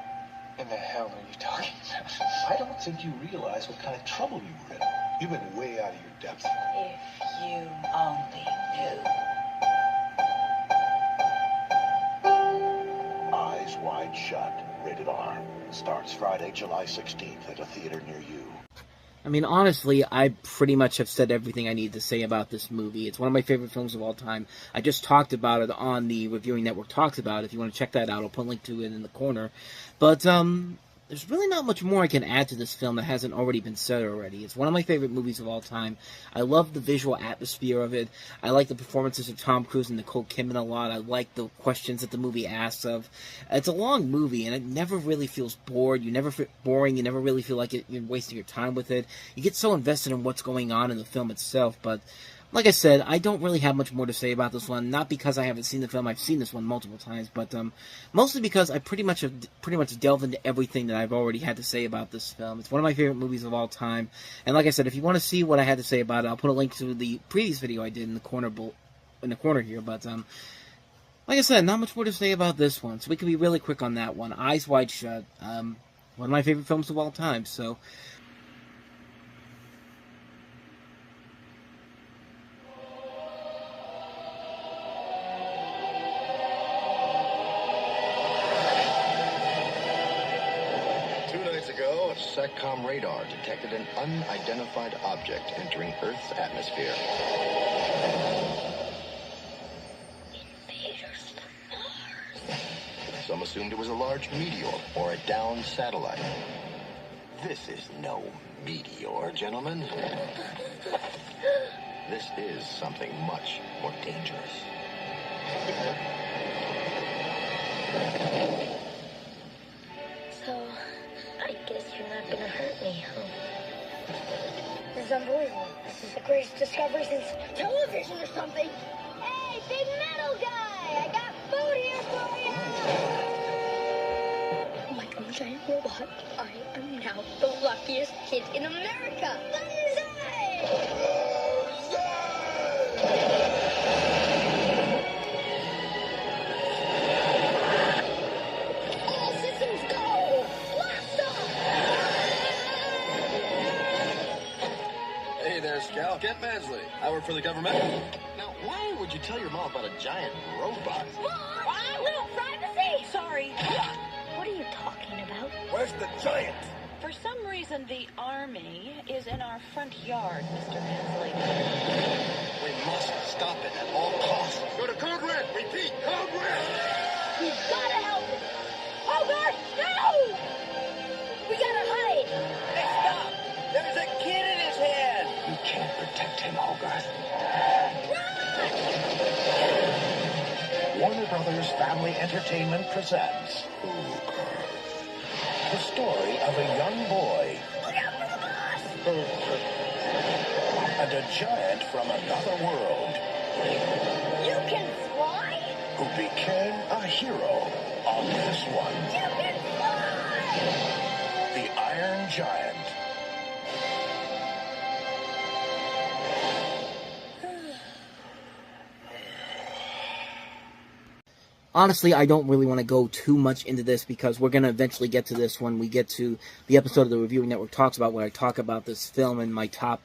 in the hell are you talking about? I don't think you realize what kind of trouble you were in. You've been way out of your depth. If you only knew. Eyes Wide Shut, rated R. Starts Friday, July 16th at a theater near you. I mean, honestly, I pretty much have said everything I need to say about this movie. It's one of my favorite films of all time. I just talked about it on the Reviewing Network Talks About it. If you want to check that out, I'll put a link to it in the corner. But, there's really not much more I can add to this film that hasn't already been said already. It's one of my favorite movies of all time. I love the visual atmosphere of it. I like the performances of Tom Cruise and Nicole Kidman a lot. I like the questions that the movie asks of. It's a long movie, and it never really feels bored. You never feel boring. You never really feel like you're wasting your time with it. You get so invested in what's going on in the film itself, but like I said, I don't really have much more to say about this one. Not because I haven't seen the film; I've seen this one multiple times, but mostly because I pretty much delved into everything that I've already had to say about this film. It's one of my favorite movies of all time, and like I said, if you want to see what I had to say about it, I'll put a link to the previous video I did in the corner here. But like I said, not much more to say about this one, so we can be really quick on that one. Eyes Wide Shut, one of my favorite films of all time. So. 2 nights ago, SATCOM radar detected an unidentified object entering Earth's atmosphere. Invaders from Mars. Some assumed it was a large meteor or a downed satellite. This is no meteor, gentlemen. This is something much more dangerous. So, I guess you're not gonna hurt me, huh? This is unbelievable. This is the greatest discovery since television or something. Hey, big metal guy! I got food here for you! Like a giant robot, I am now the luckiest kid in America! Banzai! All systems go! Blast off! Hey there, Scout. Get Mansley. I work for the government. Now, why would you tell your mom about a giant robot? Mom! No privacy! Sorry. What are you talking about? Where's the giant? For some reason, the army is in our front yard, Mr. Mansley. We must stop it at all costs. Go to Code Red. Repeat, Code Red. We've gotta help him! Hogarth, no! We gotta hide! Hey, stop! There's a kid in his head! You can't protect him, Hogarth. Warner Brothers Family Entertainment presents the story of a young boy and a giant from another world. You can fly? Who became a hero on this one. You can fly! The Iron Giant. Honestly, I don't really want to go too much into this because we're going to eventually get to this when we get to the episode of the Reviewing Network Talks About, where I talk about this film and my top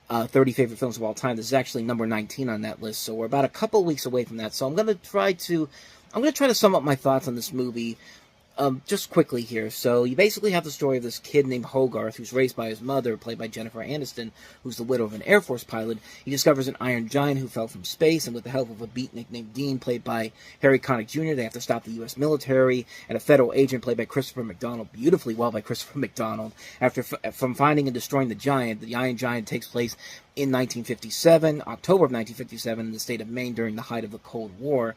30 favorite films of all time. This is actually number 19 on that list, so we're about a couple weeks away from that. So I'm going to try to sum up my thoughts on this movie just quickly here. So you basically have the story of this kid named Hogarth, who's raised by his mother, played by Jennifer Aniston, who's the widow of an Air Force pilot. He discovers an iron giant who fell from space, and with the help of a beatnik named Dean, played by Harry Connick Jr., they have to stop the U.S. military, and a federal agent played by Christopher McDonald, beautifully well by Christopher McDonald. From finding and destroying the giant, the Iron Giant takes place in 1957, October of 1957, in the state of Maine during the height of the Cold War.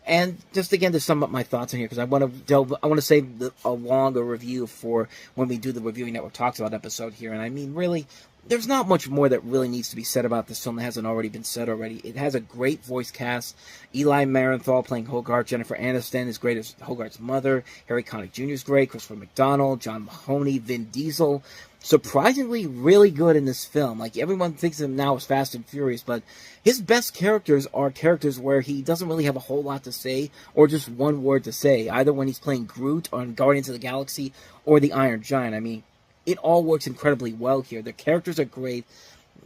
And just again to sum up my thoughts in here, because I want to save a longer review for when we do the Reviewing Network Talks About episode here. And I mean, really, there's not much more that really needs to be said about this film that hasn't already been said already. It has a great voice cast. Eli Marienthal playing Hogarth, Jennifer Aniston is great as Hogarth's mother, Harry Connick Jr. is great, Christopher McDonald, John Mahoney, Vin Diesel. Surprisingly really good in this film. Like, everyone thinks of him now as Fast and Furious, but his best characters are characters where he doesn't really have a whole lot to say, or just one word to say, either when he's playing Groot on Guardians of the Galaxy or the Iron Giant. I mean, it all works incredibly well here. The characters are great.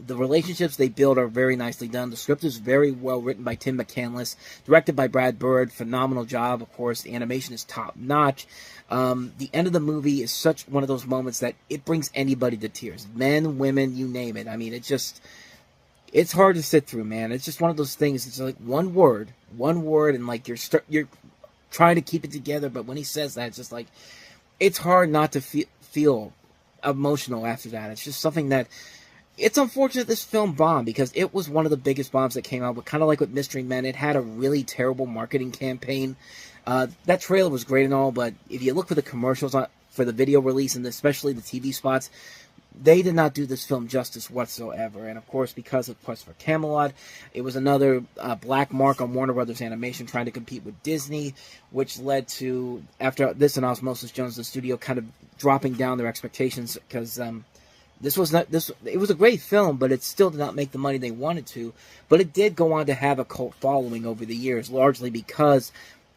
The relationships they build are very nicely done. The script is very well written by Tim McCandless, directed by Brad Bird. Phenomenal job, of course. The animation is top-notch. The end of the movie is such one of those moments that it brings anybody to tears. Men, women, you name it. I mean, it's hard to sit through, man. It's just one of those things. It's like one word, and like you're trying to keep it together, but when he says that, it's just like, it's hard not to feel emotional after that. It's just something that, it's unfortunate this film bombed, because it was one of the biggest bombs that came out, but kind of like with Mystery Men, it had a really terrible marketing campaign. That trailer was great and all, but if you look for the commercials for the video release, and especially the TV spots, they did not do this film justice whatsoever. And of course, because of Quest for Camelot, it was another black mark on Warner Brothers Animation trying to compete with Disney, which led to, after this and Osmosis Jones, the studio kind of dropping down their expectations, because it was a great film, but it still did not make the money they wanted to. But it did go on to have a cult following over the years, largely because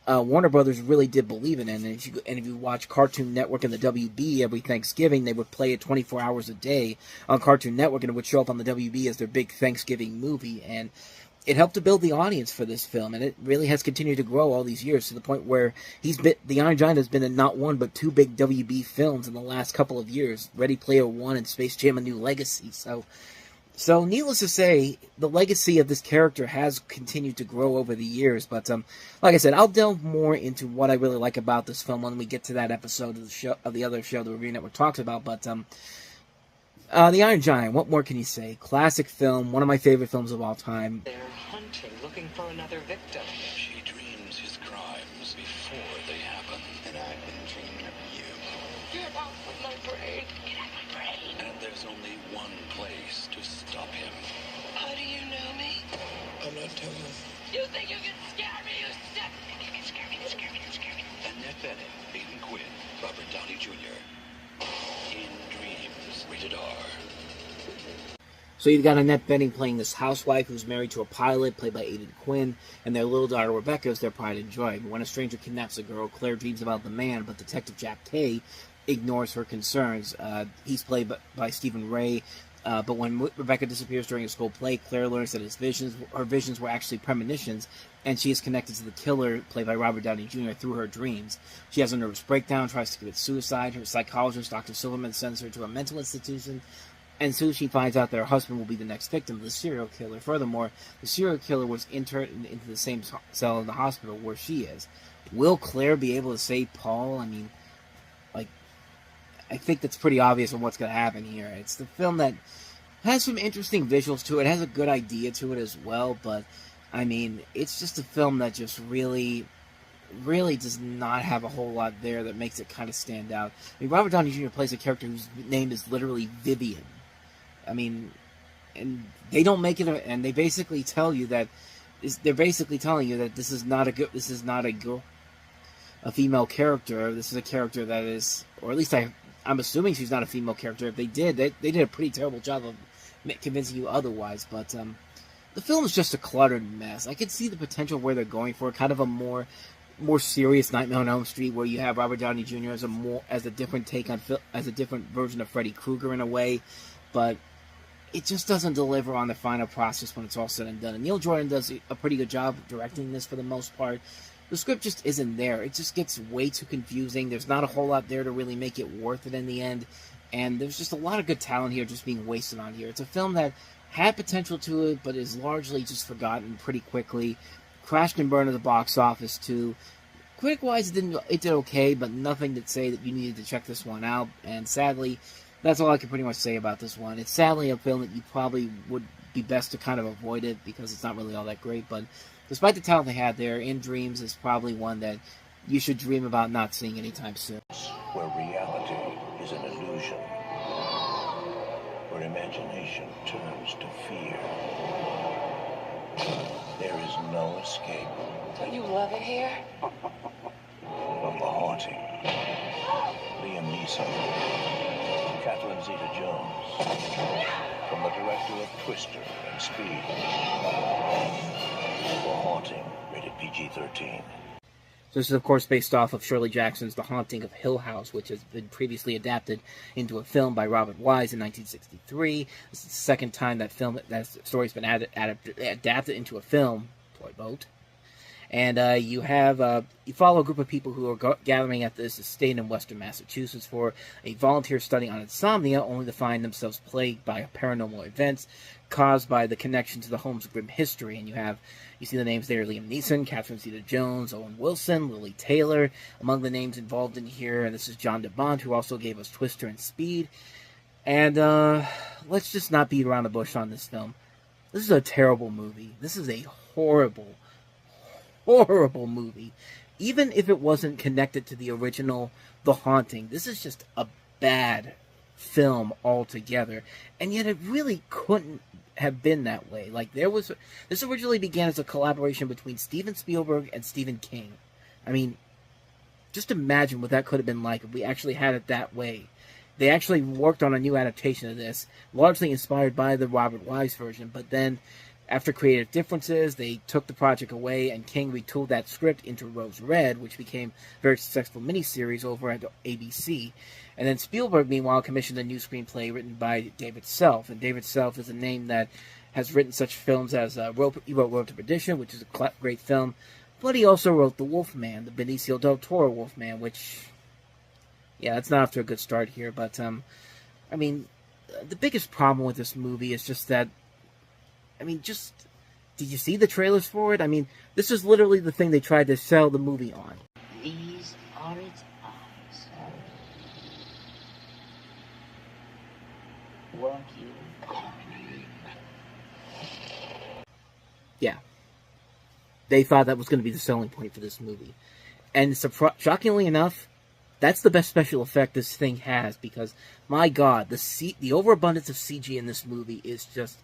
Warner Brothers really did believe in it. And if you watch Cartoon Network and the WB every Thanksgiving, they would play it 24 hours a day on Cartoon Network, and it would show up on the WB as their big Thanksgiving movie. And it helped to build the audience for this film, and it really has continued to grow all these years, to the point where the Iron Giant has been in not one but two big WB films in the last couple of years, Ready Player One and Space Jam: A New Legacy. So needless to say, the legacy of this character has continued to grow over the years. But like I said, I'll delve more into what I really like about this film when we get to that episode of the other show the Review Network talks about. But The Iron Giant, what more can you say? Classic film, one of my favorite films of all time. They're hunting, looking for another victim. She dreams his crimes before they happen. And I've been dreaming of you. Get out of my brain. Get out of my brain. And there's only one place to stop him. How do you know me? I'm not telling. You think you can scare me, you sick? You can scare me, scare me, scare me. Annette Bening, Aidan Quinn, Robert Downey Jr. In Dreams, rated R. So you've got Annette Bening playing this housewife who's married to a pilot, played by Aidan Quinn, and their little daughter Rebecca is their pride and joy. But when a stranger kidnaps a girl, Claire dreams about the man, but Detective Jack Kay ignores her concerns. He's played by Stephen Ray, but when Rebecca disappears during a school play, Claire learns that her visions were actually premonitions, and she is connected to the killer, played by Robert Downey Jr., through her dreams. She has a nervous breakdown, tries to commit suicide. Her psychologist, Dr. Silverman, sends her to a mental institution, and soon she finds out that her husband will be the next victim of the serial killer. Furthermore, the serial killer was interned into the same cell in the hospital where she is. Will Claire be able to save Paul? I mean, I think that's pretty obvious on what's going to happen here. It's the film that has some interesting visuals to it, has a good idea to it as well, but, I mean, it's just a film that just really does not have a whole lot there that makes it kind of stand out. I mean, Robert Downey Jr. plays a character whose name is literally Vivian. I mean, and they don't make it, and they basically tell you that they're basically telling you that this is not a female character. This is a character that is, or at least I'm assuming she's not a female character. If they did, they did a pretty terrible job of convincing you otherwise. But the film is just a cluttered mess. I could see the potential where they're going for kind of a more serious Nightmare on Elm Street, where you have Robert Downey Jr. as a different take on as a different version of Freddy Krueger in a way, but it just doesn't deliver on the final process when it's all said and done. And Neil Jordan does a pretty good job directing this for the most part. The script just isn't there. It just gets way too confusing. There's not a whole lot there to really make it worth it in the end. And there's just a lot of good talent here just being wasted on here. It's a film that had potential to it, but is largely just forgotten pretty quickly. Crashed and burned at the box office too. Critic-wise, it did okay, but nothing to say that you needed to check this one out. And sadly, that's all I can pretty much say about this one. It's sadly a film that you probably would be best to kind of avoid it because it's not really all that great. But despite the talent they had there, In Dreams is probably one that you should dream about not seeing anytime soon. Where reality is an illusion. Where imagination turns to fear. There is no escape. Don't you love it here? From the haunting. Liam Neeson. Catherine Zeta-Jones. From the director of Twister and Speed. The Haunting, rated PG-13. So this is, of course, based off of Shirley Jackson's The Haunting of Hill House, which has been previously adapted into a film by Robert Wise in 1963. This is the second time that story's been adapted into a film. Toy boat. And you follow a group of people who are gathering at this estate in western Massachusetts for a volunteer study on insomnia, only to find themselves plagued by paranormal events caused by the connection to the home's grim history. And you see the names there: Liam Neeson, Catherine Zeta-Jones, Owen Wilson, Lily Taylor, among the names involved in here. And this is John DeBont, who also gave us Twister and Speed. And let's just not beat around the bush on this film. This is a terrible movie. This is a horrible movie. Even if it wasn't connected to the original The Haunting, this is just a bad film altogether. And yet it really couldn't have been that way. Like, this originally began as a collaboration between Steven Spielberg and Stephen King. I mean, just imagine what that could have been like if we actually had it that way. They actually worked on a new adaptation of this, largely inspired by the Robert Wise version, but then after creative differences, they took the project away, and King retooled that script into Rose Red, which became a very successful miniseries over at ABC. And then Spielberg, meanwhile, commissioned a new screenplay written by David Self. And David Self is a name that has written such films as he wrote Road to Perdition, which is a great film, but he also wrote The Wolfman, the Benicio del Toro Wolfman, which, yeah, that's not off to a good start here. But, I mean, the biggest problem with this movie is just that, did you see the trailers for it? I mean, this is literally the thing they tried to sell the movie on. These are its eyes. Weren't you? Yeah. They thought that was going to be the selling point for this movie. And shockingly enough, that's the best special effect this thing has, because, my God, the overabundance of CG in this movie is just...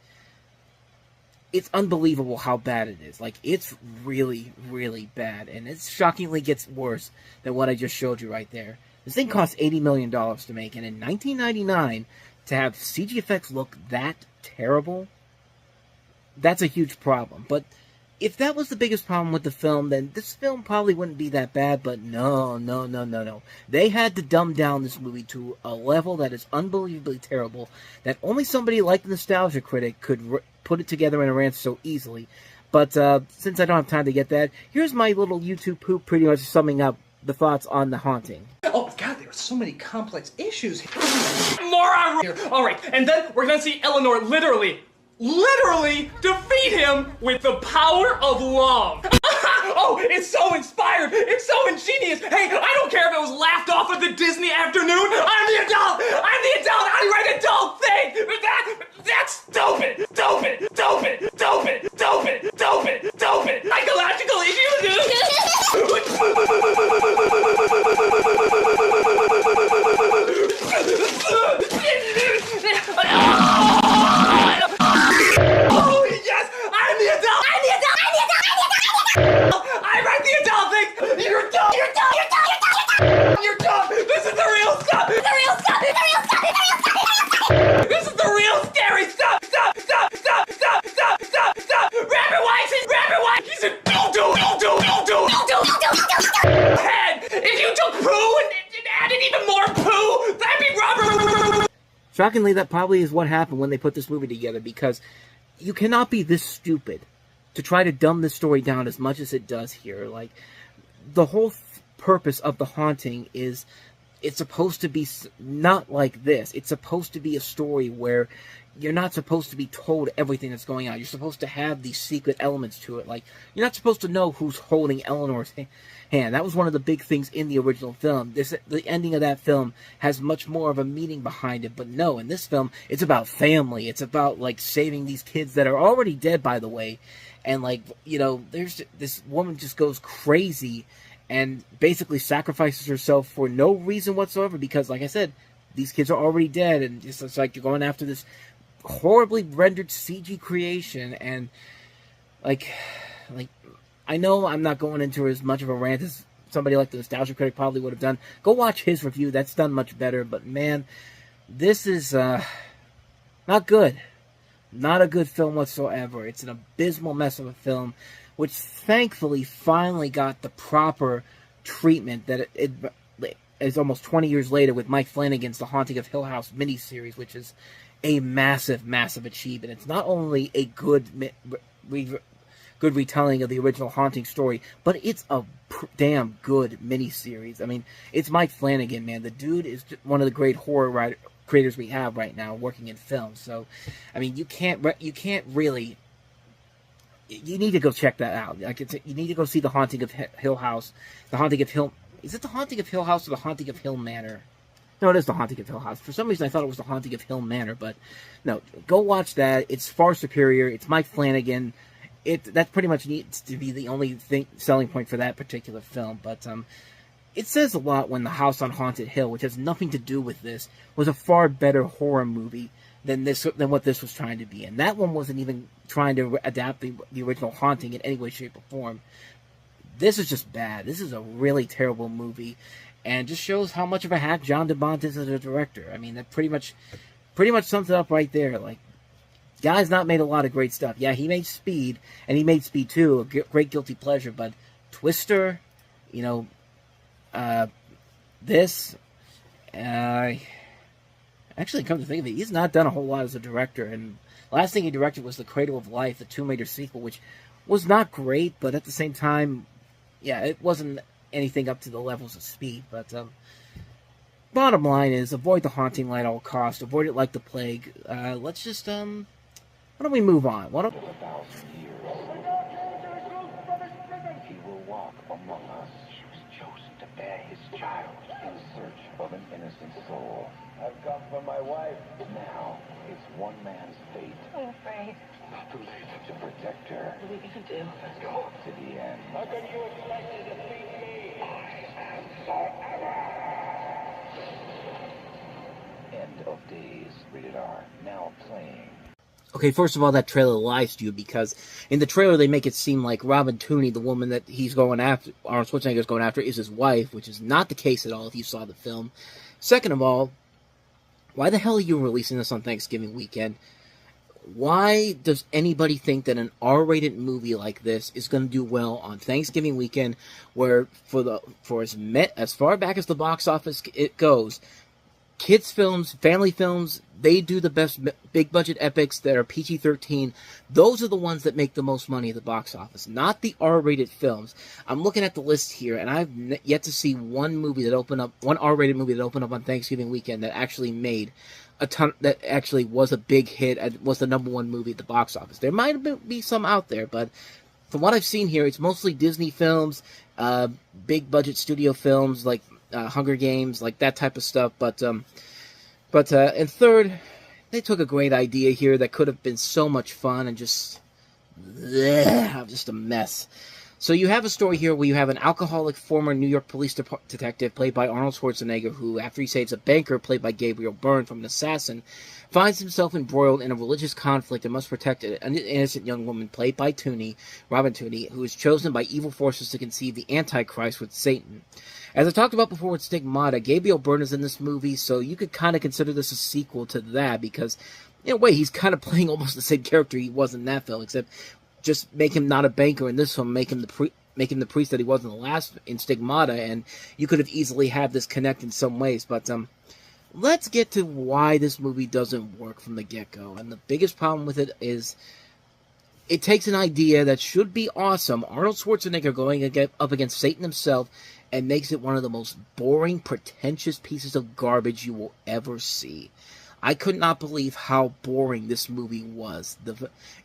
It's unbelievable how bad it is. Like, it's really, really bad. And it shockingly gets worse than what I just showed you right there. This thing cost $80 million to make. And in 1999, to have CG effects look that terrible, that's a huge problem. But if that was the biggest problem with the film, then this film probably wouldn't be that bad. But no. They had to dumb down this movie to a level that is unbelievably terrible, that only somebody like the Nostalgia Critic could put it together in a rant so easily. But since I don't have time to get that, here's my little YouTube poop pretty much summing up the thoughts on The Haunting. Oh God, there are so many complex issues here. Moron here. All right, and then we're gonna see Eleanor literally defeat him with the power of love. Oh, it's so inspired. It's so ingenious. Hey, I don't care if it was laughed off at the Disney afternoon. I'm the adult. I write adult thing. That's stupid. Psychological issues. Oh, yes, I'm the adult. shockingly, that probably is what happened when they put this movie together, because you cannot be this stupid to try to dumb this story down as much as it does here. Like, the whole purpose of The Haunting is it's supposed to be not like this. It's supposed to be a story where you're not supposed to be told everything that's going on. You're supposed to have these secret elements to it. Like, you're not supposed to know who's holding Eleanor's hand. That was one of the big things in the original film. The ending of that film has much more of a meaning behind it. But no, in this film, it's about family. It's about, like, saving these kids that are already dead, by the way. And, like, you know, there's this woman just goes crazy and basically sacrifices herself for no reason whatsoever, because, like I said, these kids are already dead, and it's like you're going after this horribly rendered CG creation. And like I know I'm not going into as much of a rant as somebody like the Nostalgia Critic probably would have done. Go watch his review. That's done much better. But man, this is not good. Not a good film whatsoever. It's an abysmal mess of a film, which thankfully finally got the proper treatment that it is almost 20 years later with Mike Flanagan's The Haunting of Hill House miniseries, which is a massive, massive achievement. It's not only a good retelling of the original Haunting story, but it's a damn good miniseries. I mean, it's Mike Flanagan, man. The dude is one of the great horror creators we have right now working in film. So, I mean, you can't really. You need to go check that out. You need to go see The Haunting of Hill House. The Haunting of Hill. Is it The Haunting of Hill House or The Haunting of Hill Manor? No, it is The Haunting of Hill House. For some reason, I thought it was The Haunting of Hill Manor, but no. Go watch that. It's far superior. It's Mike Flanagan. That pretty much needs to be the only selling point for that particular film. But it says a lot when The House on Haunted Hill, which has nothing to do with this, was a far better horror movie than what this was trying to be. And that one wasn't even trying to adapt the original Haunting in any way, shape, or form. This is just bad. This is a really terrible movie, and just shows how much of a hack John DeBont is as a director. I mean, that pretty much sums it up right there. Like, guy's not made a lot of great stuff. Yeah, he made Speed, and he made Speed 2, a great guilty pleasure, but Twister, you know, this, actually, come to think of it, he's not done a whole lot as a director, and last thing he directed was The Cradle of Life, the Tomb Raider sequel, which was not great, but at the same time, yeah, it wasn't anything up to the levels of Speed. But bottom line is, avoid The Haunting at all costs. Avoid it like the plague. Let's just why don't we move on? He will walk among us. He was chosen to bear his child in search of an innocent soul. I've come for my wife. Now it's one man's fate. I'm afraid. Not too late to protect her. What are we gonna do? Let's go to the end. How can you expect to defeat me? I am forever. End of Days. Rated R. Now playing. Okay, first of all, that trailer lies to you, because in the trailer they make it seem like Robin Tooney, the woman that he's going after, Arnold Schwarzenegger's going after, is his wife, which is not the case at all if you saw the film. Second of all, why the hell are you releasing this on Thanksgiving weekend? Why does anybody think that an R-rated movie like this is going to do well on Thanksgiving weekend, where as far back as the box office it goes, kids films, family films, they do the best big budget epics that are PG-13. Those are the ones that make the most money at the box office, not the R-rated films. I'm looking at the list here, and I've yet to see one R-rated movie that opened up on Thanksgiving weekend that actually made a ton, that actually was a big hit and was the #1 movie at the box office. There might be some out there, but from what I've seen here, it's mostly Disney films, big budget studio films like Hunger Games, like that type of stuff. But and third, they took a great idea here that could have been so much fun and just a mess. So you have a story here where you have an alcoholic former New York police detective played by Arnold Schwarzenegger who, after he saves a banker played by Gabriel Byrne from an assassin, finds himself embroiled in a religious conflict and must protect an innocent young woman played by Robin Tooney, who is chosen by evil forces to conceive the Antichrist with Satan. As I talked about before with Stigmata, Gabriel Byrne is in this movie, so you could kind of consider this a sequel to that, because in a way he's kind of playing almost the same character he was in that film, except just make him not a banker in this film, make him the priest that he was in the last in Stigmata, and you could have easily had this connect in some ways. But let's get to why this movie doesn't work from the get-go. And the biggest problem with it is it takes an idea that should be awesome, Arnold Schwarzenegger going up against Satan himself, and makes it one of the most boring, pretentious pieces of garbage you will ever see. I could not believe how boring this movie was.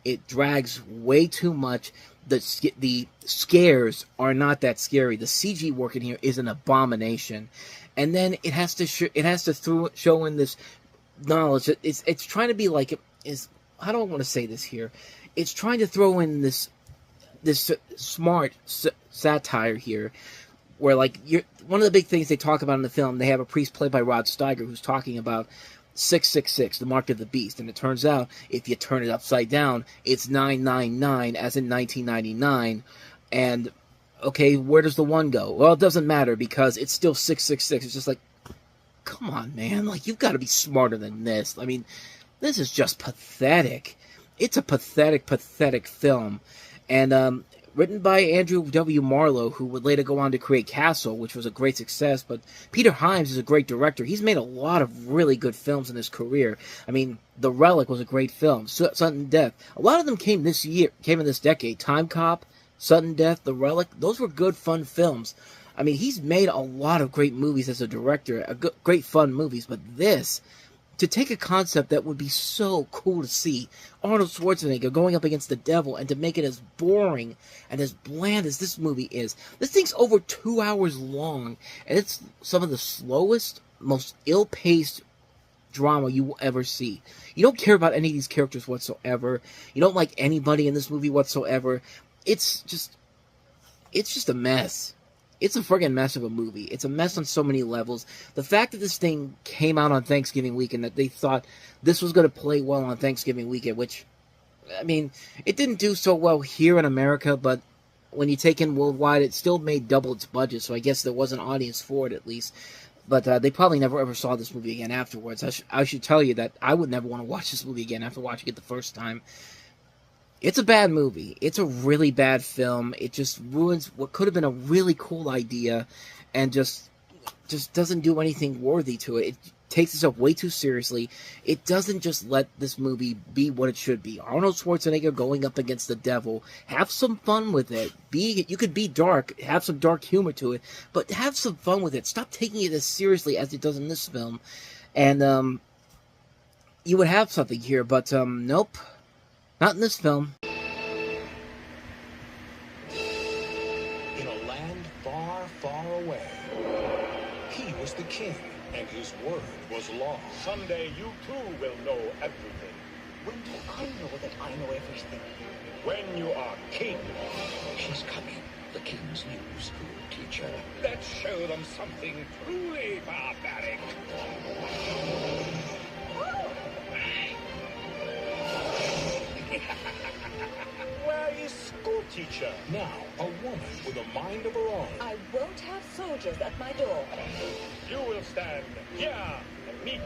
It drags way too much. The scares are not that scary. The CG work in here is an abomination. And then it has to show in this knowledge that it's trying to be like how do I want to say this here? It's trying to throw in this smart satire here, where like one of the big things they talk about in the film, they have a priest played by Rod Steiger who's talking about 666, the mark of the beast, and it turns out if you turn it upside down, it's 999, as in 1999, and okay, where does the 1 go? Well, it doesn't matter because it's still 666. It's just like, come on, man, like you've got to be smarter than this. I mean, this is just pathetic. It's a pathetic film, and written by Andrew W. Marlowe, who would later go on to create Castle, which was a great success, but Peter Hyams is a great director. He's made a lot of really good films in his career. I mean, The Relic was a great film. Sudden Death. A lot of them came in this decade. Time Cop, Sudden Death, The Relic. Those were good, fun films. I mean, he's made a lot of great movies as a director, great, fun movies, but this, to take a concept that would be so cool to see, Arnold Schwarzenegger going up against the devil, and to make it as boring and as bland as this movie is. This thing's over 2 hours long, and it's some of the slowest, most ill-paced drama you will ever see. You don't care about any of these characters whatsoever. You don't like anybody in this movie whatsoever. It's just a mess. It's a friggin' mess of a movie. It's a mess on so many levels. The fact that this thing came out on Thanksgiving weekend, that they thought this was going to play well on Thanksgiving weekend, which, I mean, it didn't do so well here in America, but when you take in worldwide, it still made double its budget, so I guess there was an audience for it at least. But they probably never ever saw this movie again afterwards. I should tell you that I would never want to watch this movie again after watching it the first time. It's a bad movie. It's a really bad film. It just ruins what could have been a really cool idea, and just doesn't do anything worthy to it. It takes itself way too seriously. It doesn't just let this movie be what it should be. Arnold Schwarzenegger going up against the devil. Have some fun with it. You could be dark, have some dark humor to it, but have some fun with it. Stop taking it as seriously as it does in this film, and you would have something here. But nope. Not in this film. In a land far, far away, he was the king, and his word was law. Someday you too will know everything. When do I know that I know everything? When you are king. She's coming. The king's new school teacher. Let's show them something truly barbaric. Where is school teacher? Now, a woman with a mind of her own. I won't have soldiers at my door. You will stand here and meet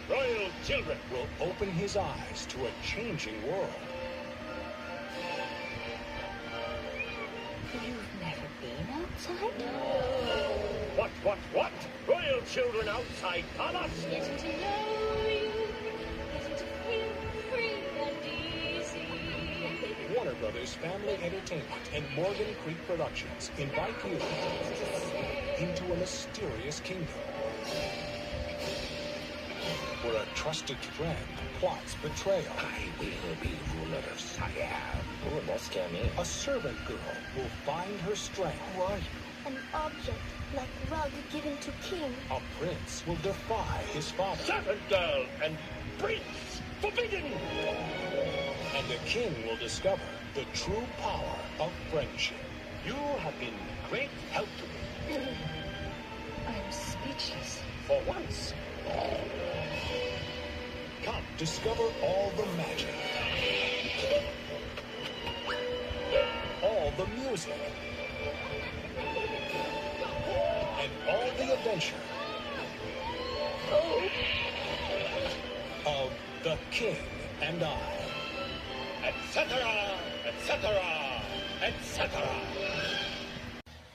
royal children. Will open his eyes to a changing world. You've never been outside? What? Royal children outside Palace? Getting to know you, getting to feel free and easy. Warner Brothers Family Entertainment and Morgan Creek Productions invite you into a mysterious kingdom where a trusted friend plots betrayal. I will be ruler of Siam. Ooh, that scare me. A servant girl will find her strength. Who are you? An object, like rug given to king. A prince will defy his father. Servant girl and prince forbidden. And the king will discover the true power of friendship. You have been great help to me. I'm speechless. For once. Come, discover all the magic. All the music. And all the adventure of The King and I. Etc., etc., etc.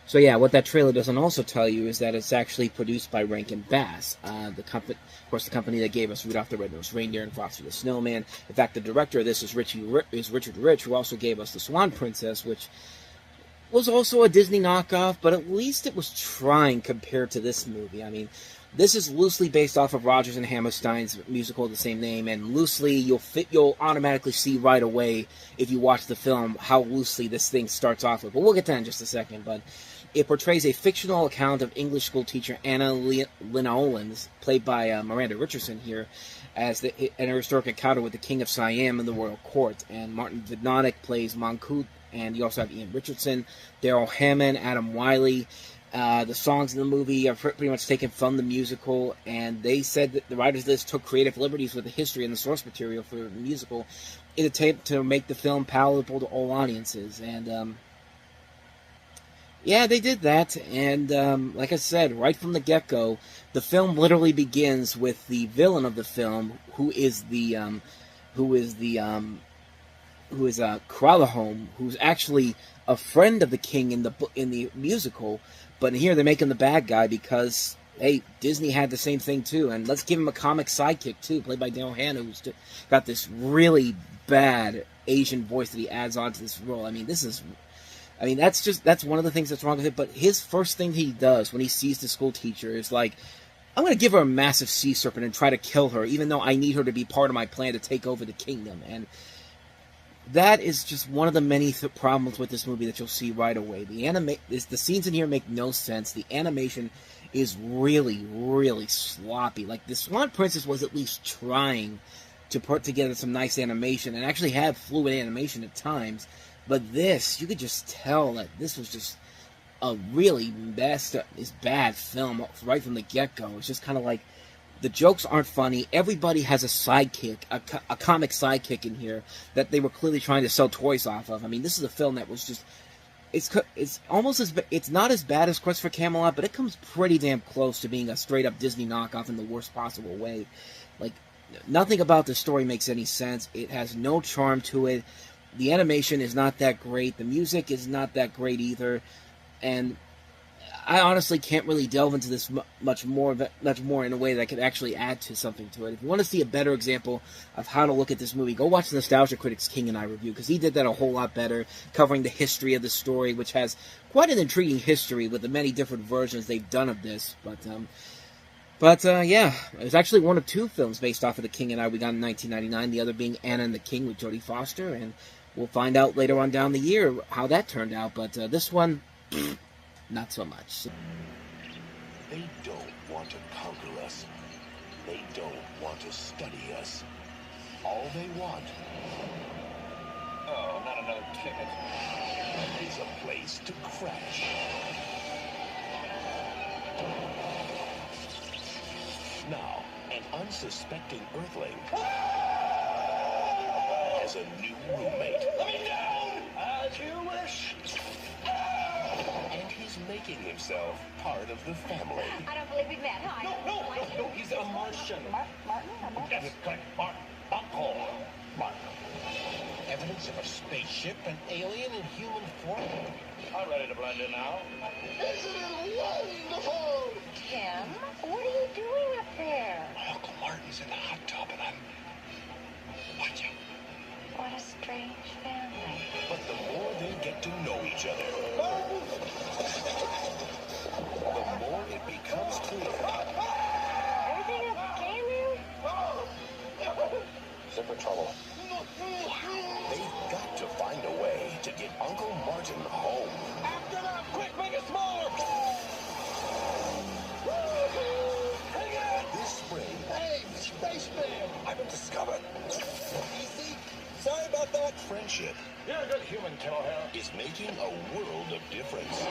So yeah, what that trailer doesn't also tell you is that it's actually produced by Rankin Bass, the company that gave us Rudolph the Red-Nosed Reindeer and Frosty the Snowman. In fact, the director of this is Richard Rich, who also gave us The Swan Princess, which was also a Disney knockoff, but at least it was trying compared to this movie. I mean, this is loosely based off of Rodgers and Hammerstein's musical of the same name, and loosely you'll automatically see right away if you watch the film how loosely this thing starts off with. But we'll get to that in just a second. But it portrays a fictional account of English school teacher Anna Linaolens, played by Miranda Richardson here, as in her historic encounter with the King of Siam in the royal court. And Martin Vidnovic plays Monkoot, and you also have Ian Richardson, Daryl Hammond, Adam Wiley. The songs in the movie are pretty much taken from the musical, and they said that the writers of this took creative liberties with the history and the source material for the musical in an attempt to make the film palatable to all audiences. And yeah, they did that. And like I said, right from the get-go, the film literally begins with the villain of the film, who is Kralahome, who's actually a friend of the king in the musical. But here they're making the bad guy because, hey, Disney had the same thing too. And let's give him a comic sidekick too, played by Daryl Hannah, who's got this really bad Asian voice that he adds on to this role. I mean, that's one of the things that's wrong with it. But his first thing he does when he sees the school teacher is like, I'm going to give her a massive sea serpent and try to kill her, even though I need her to be part of my plan to take over the kingdom. And that is just one of the many problems with this movie that you'll see right away. The scenes in here make no sense. The animation is really, really sloppy. Like, the Swan Princess was at least trying to put together some nice animation and actually have fluid animation at times. But this, you could just tell that this was just a really bad film right from the get-go. It's just kind of like, the jokes aren't funny. Everybody has a sidekick, a comic sidekick in here that they were clearly trying to sell toys off of. I mean, this is a film that was just, it's almost it's not as bad as Quest for Camelot, but it comes pretty damn close to being a straight-up Disney knockoff in the worst possible way. Like, nothing about the story makes any sense. It has no charm to it. The animation is not that great. The music is not that great either. And I honestly can't really delve into this much more in a way that could actually add to something to it. If you want to see a better example of how to look at this movie, go watch the Nostalgia Critic's King and I review, because he did that a whole lot better, covering the history of the story, which has quite an intriguing history with the many different versions they've done of this. But yeah, it was actually one of two films based off of The King and I we got in 1999, the other being Anna and the King with Jodie Foster, and we'll find out later on down the year how that turned out. But this one, not so much. They don't want to conquer us. They don't want to study us. All they want... Oh, not another ticket. ...is a place to crash. Now, an unsuspecting Earthling has a new roommate. Let me down! As you wish. And he's making himself part of the family. I don't believe we've met. Hi. No, he's a Martian. Martin? Yes, correct. Martin. Martin. Evidence of a spaceship, an alien in human form. I'm ready to blend in now. Isn't it wonderful? Tim, what are you doing up there? My Uncle Martin's in the hot tub, and I'm watching. What a strange family. But the more they get to know each other, the more it becomes clear. Everything okay, man? Zipper trouble. They've got to find a way to get Uncle Martin home. After that, quick, make it smaller! This spring... Hey, spaceman! I've been discovered. Easy. Sorry about that. Friendship You're a good human, Telltale. is making a world of difference.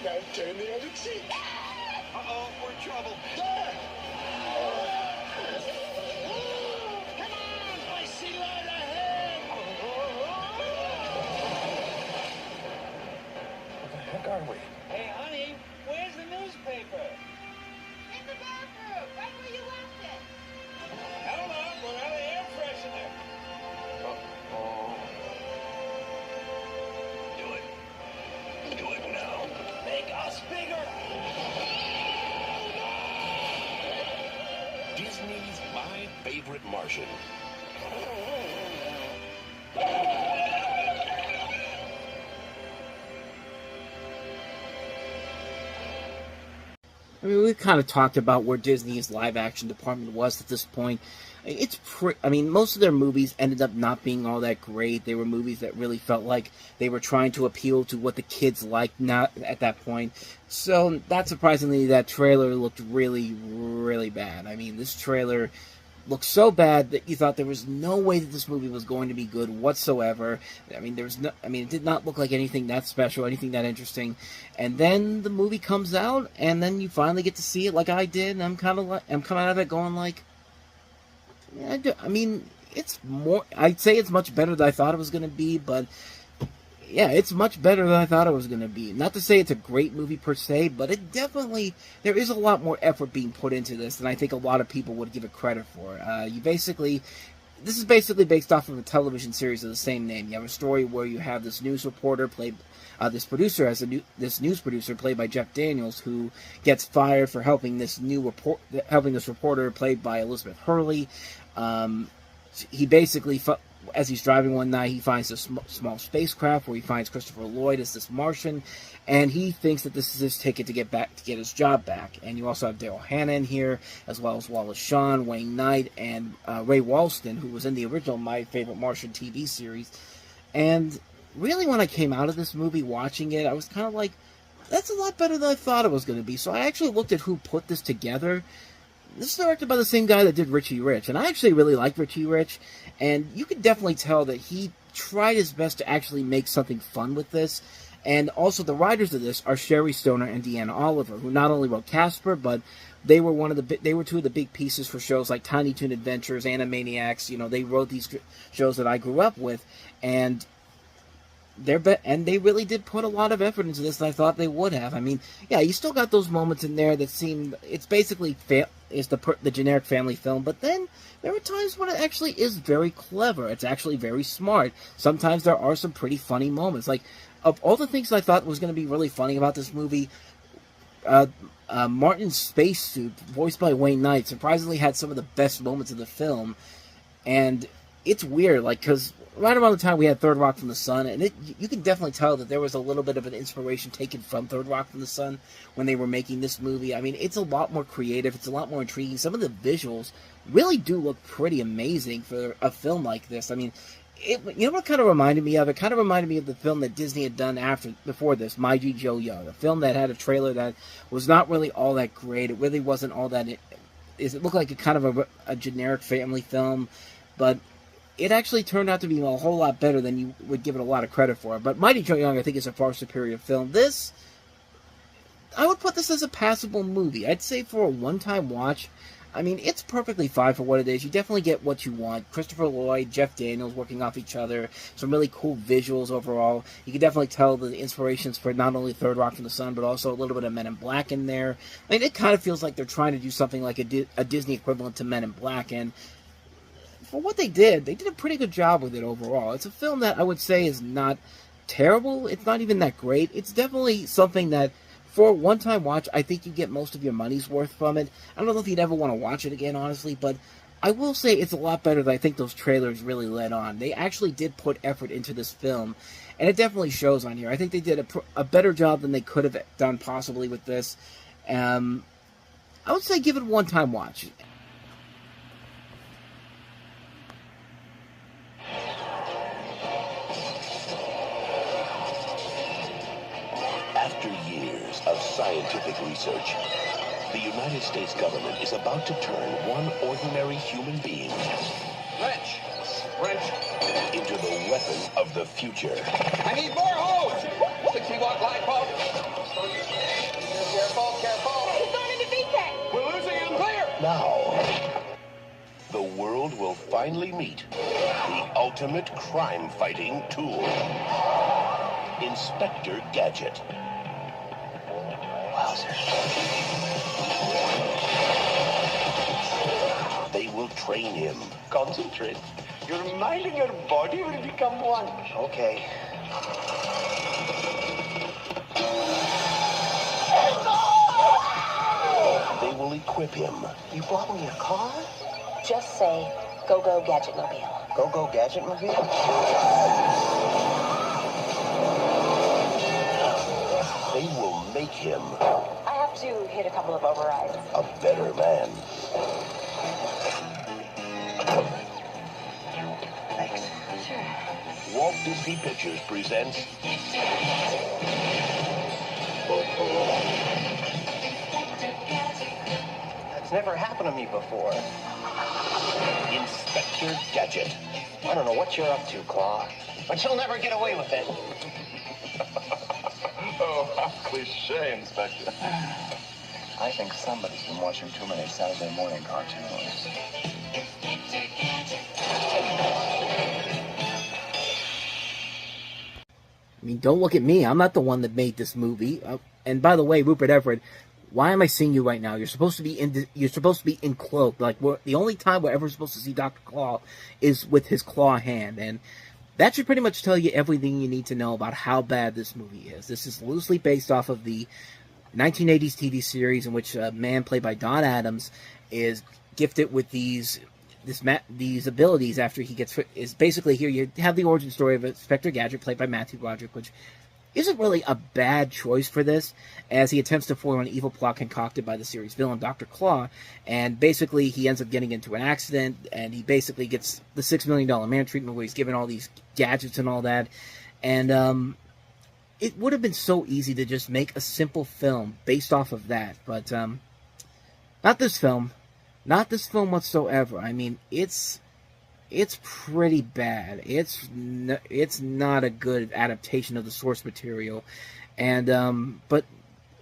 Now turn the other cheek. Uh-oh, we're in trouble. There! Come on! I see light ahead! Where the heck are we? Hey, honey, where's the newspaper? In the bathroom, right where you left it. I don't know. We're out of air freshener. Uh-oh. Do it now. Disney's My Favorite Martian. I mean, we've kind of talked about where Disney's live-action department was at this point. I mean, most of their movies ended up not being all that great. They were movies that really felt like they were trying to appeal to what the kids liked not at that point. So, not surprisingly, that trailer looked really, really bad. I mean, this trailer looked so bad that you thought there was no way that this movie was going to be good whatsoever. I mean, it did not look like anything that special, anything that interesting. And then the movie comes out, and then you finally get to see it like I did, and I'm coming out of it going like, I mean, I'd say it's much better than I thought it was going to be, but yeah, it's much better than I thought it was going to be. Not to say it's a great movie per se, but there is a lot more effort being put into this than I think a lot of people would give it credit for. This is basically based off of a television series of the same name. You have a story where you have this news reporter this news producer played by Jeff Daniels, who gets fired for helping this reporter played by Elizabeth Hurley. He basically, as he's driving one night, he finds a small spacecraft where he finds Christopher Lloyd as this Martian, and he thinks that this is his ticket to get his job back. And you also have Daryl Hannah in here, as well as Wallace Shawn, Wayne Knight, and Ray Walston, who was in the original My Favorite Martian TV series. And really, when I came out of this movie watching it, I was kind of like, that's a lot better than I thought it was going to be. So I actually looked at who put this together. This is directed by the same guy that did Richie Rich, and I actually really like Richie Rich, and you could definitely tell that he tried his best to actually make something fun with this. And also, the writers of this are Sherry Stoner and Deanna Oliver, who not only wrote Casper, but they were two of the big pieces for shows like Tiny Toon Adventures, Animaniacs. You know, they wrote these shows that I grew up with, and they really did put a lot of effort into this than I thought they would have. I mean, yeah, you still got those moments in there that seem, it's basically the generic family film, but then there are times when it actually is very clever. It's actually very smart. Sometimes there are some pretty funny moments. Like, of all the things I thought was going to be really funny about this movie, Martin's spacesuit, voiced by Wayne Knight, surprisingly had some of the best moments of the film. And it's weird, like, because right around the time we had Third Rock from the Sun, and you can definitely tell that there was a little bit of an inspiration taken from Third Rock from the Sun when they were making this movie. I mean, it's a lot more creative, it's a lot more intriguing. Some of the visuals really do look pretty amazing for a film like this. I mean, you know what kind of reminded me of? It kind of reminded me of the film that Disney had done before this, My G. Joe Young, a film that had a trailer that was not really all that great. It really wasn't all that. It looked like a generic family film, but it actually turned out to be a whole lot better than you would give it a lot of credit for. But Mighty Joe Young, I think, is a far superior film. I would put this as a passable movie. I'd say for a one-time watch, I mean, it's perfectly fine for what it is. You definitely get what you want. Christopher Lloyd, Jeff Daniels working off each other. Some really cool visuals overall. You can definitely tell the inspirations for not only Third Rock from the Sun, but also a little bit of Men in Black in there. I mean, it kind of feels like they're trying to do something like a Disney equivalent to Men in Black, and for what they did a pretty good job with it overall. It's a film that I would say is not terrible. It's not even that great. It's definitely something that, for a one-time watch, I think you get most of your money's worth from it. I don't know if you'd ever want to watch it again, honestly, but I will say it's a lot better than I think those trailers really let on. They actually did put effort into this film, and it definitely shows on here. I think they did a better job than they could have done possibly with this. I would say give it a one-time watch. After years of scientific research, the United States government is about to turn one ordinary human being into the weapon of the future. I need more hose! 60-watt light bulb. Careful. He's going into VTech. We're losing him. Clear! Now, the world will finally meet the ultimate crime-fighting tool, Inspector Gadget. They will train him. Concentrate. Your mind and your body will become one. Okay. They will equip him. You bought me a car? Just say, go Gadget Mobile. Go Gadget Mobile? They will make him I have to hit a couple of overrides. a better man. Thanks. Sure. Walt Disney Pictures presents That's never happened to me before. Inspector Gadget. I don't know what you're up to, Claw, but you'll never get away with it. Oh, how cliche, Inspector. I think somebody's been watching too many Saturday morning cartoons. I mean, don't look at me. I'm not the one that made this movie. And by the way, Rupert Everett, why am I seeing you right now? You're supposed to be in cloak. Like, the only time we're ever supposed to see Dr. Claw is with his claw hand, and that should pretty much tell you everything you need to know about how bad this movie is. This is loosely based off of the 1980s TV series in which a man played by Don Adams is gifted with these abilities after he gets... is basically here you have the origin story of Inspector Gadget played by Matthew Broderick, which isn't really a bad choice for this, as he attempts to foil an evil plot concocted by the series villain, Dr. Claw, and basically he ends up getting into an accident, and he basically gets the $6 Million Man treatment where he's given all these gadgets and all that, and it would have been so easy to just make a simple film based off of that, but not this film. Not this film whatsoever. I mean, it's pretty bad. It's not a good adaptation of the source material, and but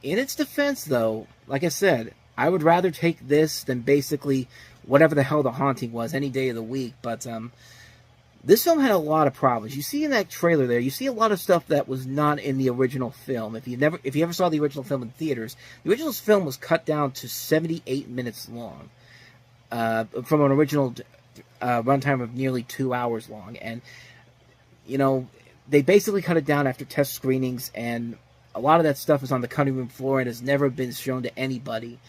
in its defense, though, like I said, I would rather take this than basically whatever the hell The Haunting was any day of the week. But this film had a lot of problems. You see in that trailer there, you see a lot of stuff that was not in the original film. If you ever saw the original film in theaters, the original film was cut down to 78 minutes long, from an original runtime of nearly 2 hours long. And, you know, they basically cut it down after test screenings, and a lot of that stuff is on the cutting room floor and has never been shown to anybody.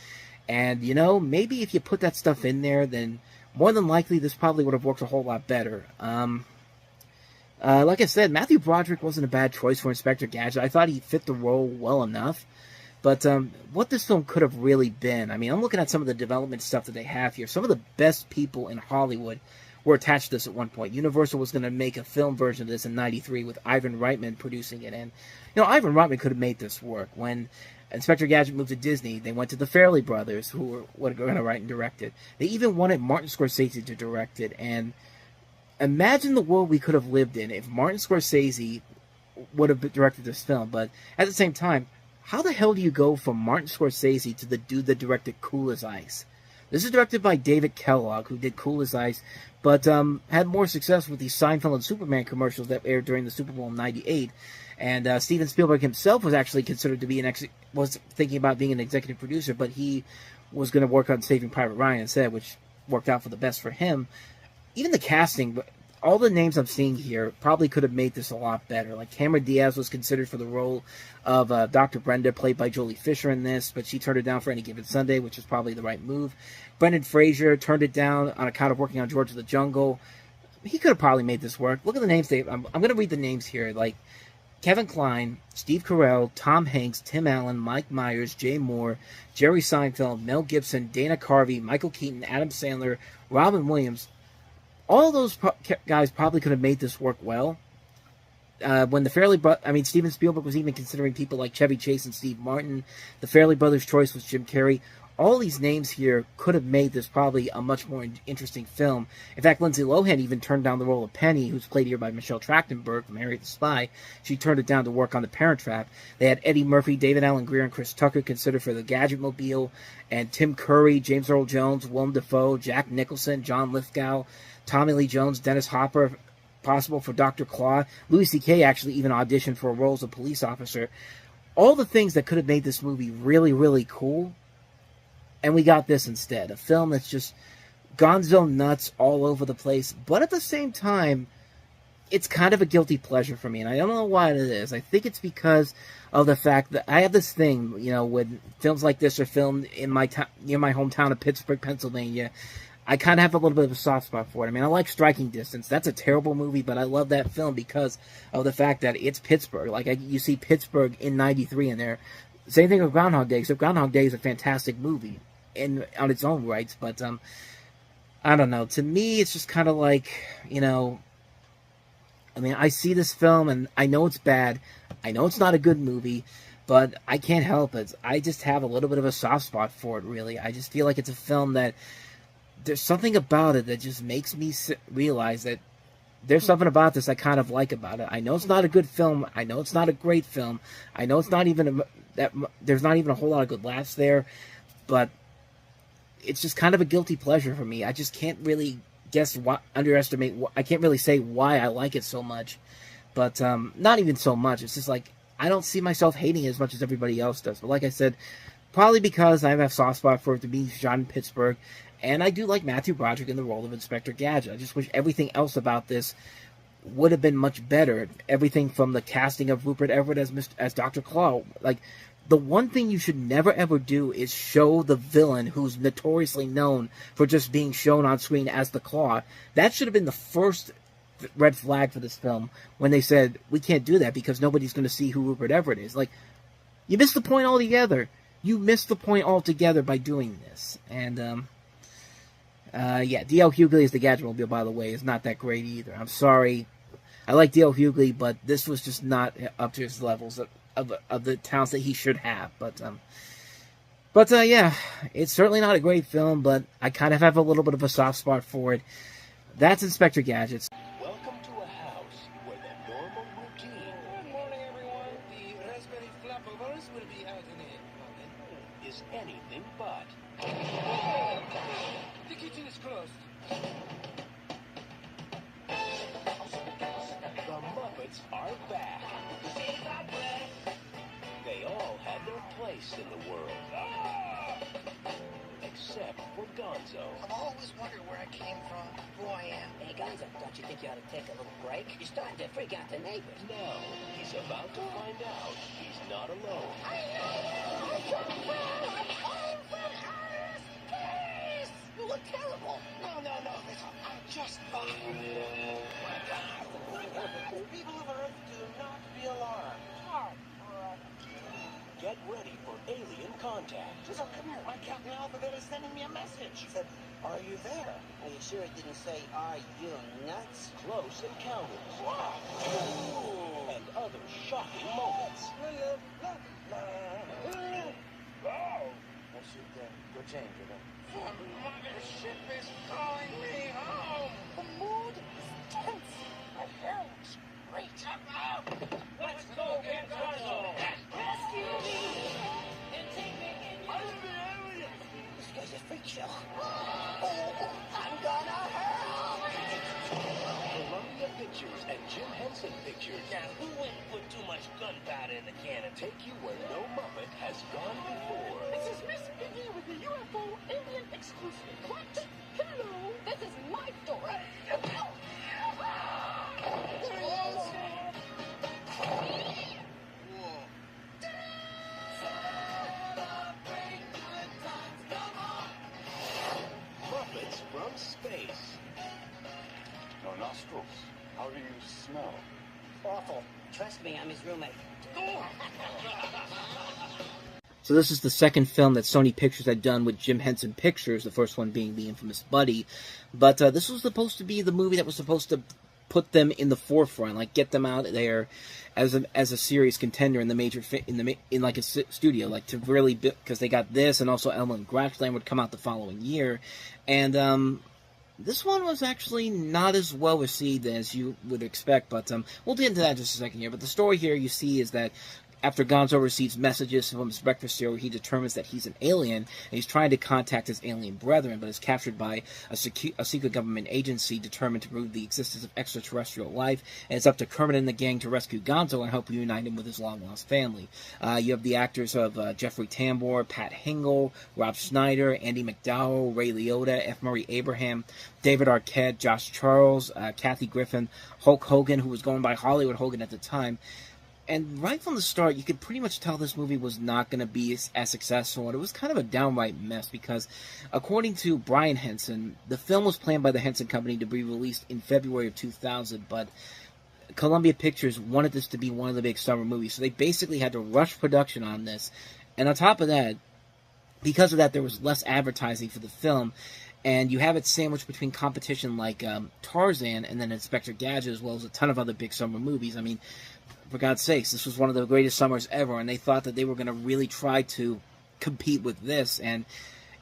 And, you know, maybe if you put that stuff in there, then more than likely this probably would have worked a whole lot better. Like I said, Matthew Broderick wasn't a bad choice for Inspector Gadget. I thought he fit the role well enough. But what this film could have really been, I mean, I'm looking at some of the development stuff that they have here. Some of the best people in Hollywood were attached to this at one point. Universal was going to make a film version of this in '93 with Ivan Reitman producing it. And, you know, Ivan Reitman could have made this work. When Inspector Gadget moved to Disney, they went to the Farrelly brothers, who were going to write and direct it. They even wanted Martin Scorsese to direct it. And imagine the world we could have lived in if Martin Scorsese would have directed this film. But at the same time, how the hell do you go from Martin Scorsese to the dude that directed Cool as Ice? This is directed by David Kellogg, who did Cool as Ice, but had more success with the Seinfeld and Superman commercials that aired during the Super Bowl in '98. And Steven Spielberg himself was actually considered to be was thinking about being an executive producer, but he was going to work on Saving Private Ryan instead, which worked out for the best for him. Even the casting, all the names I'm seeing here probably could have made this a lot better. Like Cameron Diaz was considered for the role of Dr. Brenda, played by Jolie Fisher in this, but she turned it down for Any Given Sunday, which was probably the right move. Brendan Fraser turned it down on account of working on George of the Jungle. He could have probably made this work. Look at the names. I'm going to read the names here. Like Kevin Kline, Steve Carell, Tom Hanks, Tim Allen, Mike Myers, Jay Moore, Jerry Seinfeld, Mel Gibson, Dana Carvey, Michael Keaton, Adam Sandler, Robin Williams. All those guys probably could have made this work well. When the Farrelly Steven Spielberg was even considering people like Chevy Chase and Steve Martin. The Farrelly brothers' choice was Jim Carrey. All these names here could have made this probably a much more interesting film. In fact, Lindsay Lohan even turned down the role of Penny, who's played here by Michelle Trachtenberg from Harriet the Spy. She turned it down to work on The Parent Trap. They had Eddie Murphy, David Alan Grier, and Chris Tucker considered for The Gadget Mobile, and Tim Curry, James Earl Jones, Willem Dafoe, Jack Nicholson, John Lithgow, Tommy Lee Jones, Dennis Hopper, possible for Dr. Claw. Louis C.K. actually even auditioned for a role as a police officer. All the things that could have made this movie really, really cool, and we got this instead. A film that's just gonzo nuts all over the place, but at the same time, it's kind of a guilty pleasure for me, and I don't know why it is. I think it's because of the fact that I have this thing, you know, when films like this are filmed in my near my hometown of Pittsburgh, Pennsylvania, I kind of have a little bit of a soft spot for it. I mean, I like Striking Distance. That's a terrible movie, but I love that film because of the fact that it's Pittsburgh. Like, you see Pittsburgh in '93 in there. Same thing with Groundhog Day, except Groundhog Day is a fantastic movie on its own rights, but I don't know. To me, it's just kind of like, you know, I mean, I see this film, and I know it's bad. I know it's not a good movie, but I can't help it. I just have a little bit of a soft spot for it, really. I just feel like it's a film that there's something about it that just makes me realize that there's something about this I kind of like about it. I know it's not a good film. I know it's not a great film. I know it's not even there's not even a whole lot of good laughs there, but it's just kind of a guilty pleasure for me. I just can't really I can't really say why I like it so much, but not even so much. It's just like I don't see myself hating it as much as everybody else does. But like I said, probably because I have a soft spot for it to be shot in Pittsburgh, and I do like Matthew Broderick in the role of Inspector Gadget. I just wish everything else about this would have been much better. Everything from the casting of Rupert Everett as Dr. Claw. Like, the one thing you should never ever do is show the villain who's notoriously known for just being shown on screen as the Claw. That should have been the first red flag for this film when they said, we can't do that because nobody's going to see who Rupert Everett is. Like, you missed the point altogether. You missed the point altogether by doing this. And, yeah, D.L. Hughley as the Gadgetmobile, by the way, is not that great either. I'm sorry. I like D.L. Hughley, but this was just not up to his levels of the talents that he should have. But yeah, it's certainly not a great film, but I kind of have a little bit of a soft spot for it. That's Inspector Gadget. Welcome to a house where the normal routine. Good morning, everyone. The raspberry flapovers will be out in a moment. Is anything but. The kitchen is closed. The Muppets are back. They all had their place in the world. Except for Gonzo. I've always wondered where I came from, who I am. Hey, Gonzo, don't you think you ought to take a little break? You're starting to freak out the neighbors. Now, he's about to find out he's not alone. You look terrible. No. I'm just fine. People of Earth, do not be alarmed. Get ready for alien contact. So come here. My Captain Alphabet is sending me a message. He said, are you there? Are you sure it didn't say, are you nuts? Close encounters. And other shocking moments. I should go change it up. The mothership is calling me home. The mood is tense. My hair looks great. Let's go get Gonzo. Rescue me and take me in your... I'm the alien. This guy's a freak show. I'm gonna hurl. Columbia Pictures and Jim Henson Pictures. Now, who wouldn't put too much gunpowder in the cannon? Take you where no Muppet has gone before. This is Miss Piggy with the UFO Alien exclusive. What? Hello, this is my story. There he is. Muppets from space. No nostrils. How do you smell? Awful. Trust me, I'm his roommate. So this is the second film that Sony Pictures had done with Jim Henson Pictures, the first one being The Infamous Buddy. But this was supposed to be the movie that was supposed to put them in the forefront, like get them out there as a serious contender in the major in like a studio, like to really because they got this, and also Elmo and Grassland would come out the following year, and this one was actually not as well received as you would expect, but we'll get into that in just a second here. But the story here you see is that After Gonzo receives messages from his breakfast cereal, he determines that he's an alien, and he's trying to contact his alien brethren, but is captured by a secret government agency determined to prove the existence of extraterrestrial life, and it's up to Kermit and the gang to rescue Gonzo and help reunite him with his long-lost family. You have the actors of Jeffrey Tambor, Pat Hingle, Rob Schneider, Andy McDowell, Ray Liotta, F. Murray Abraham, David Arquette, Josh Charles, Kathy Griffin, Hulk Hogan, who was going by Hollywood Hogan at the time. And right from the start, you could pretty much tell this movie was not going to be as successful, and it was kind of a downright mess because, according to Brian Henson, the film was planned by the Henson Company to be released in February of 2000, but Columbia Pictures wanted this to be one of the big summer movies, so they basically had to rush production on this. And on top of that, because of that, there was less advertising for the film, and you have it sandwiched between competition like Tarzan and then Inspector Gadget, as well as a ton of other big summer movies. I mean, for God's sakes, this was one of the greatest summers ever, and they thought that they were going to really try to compete with this. And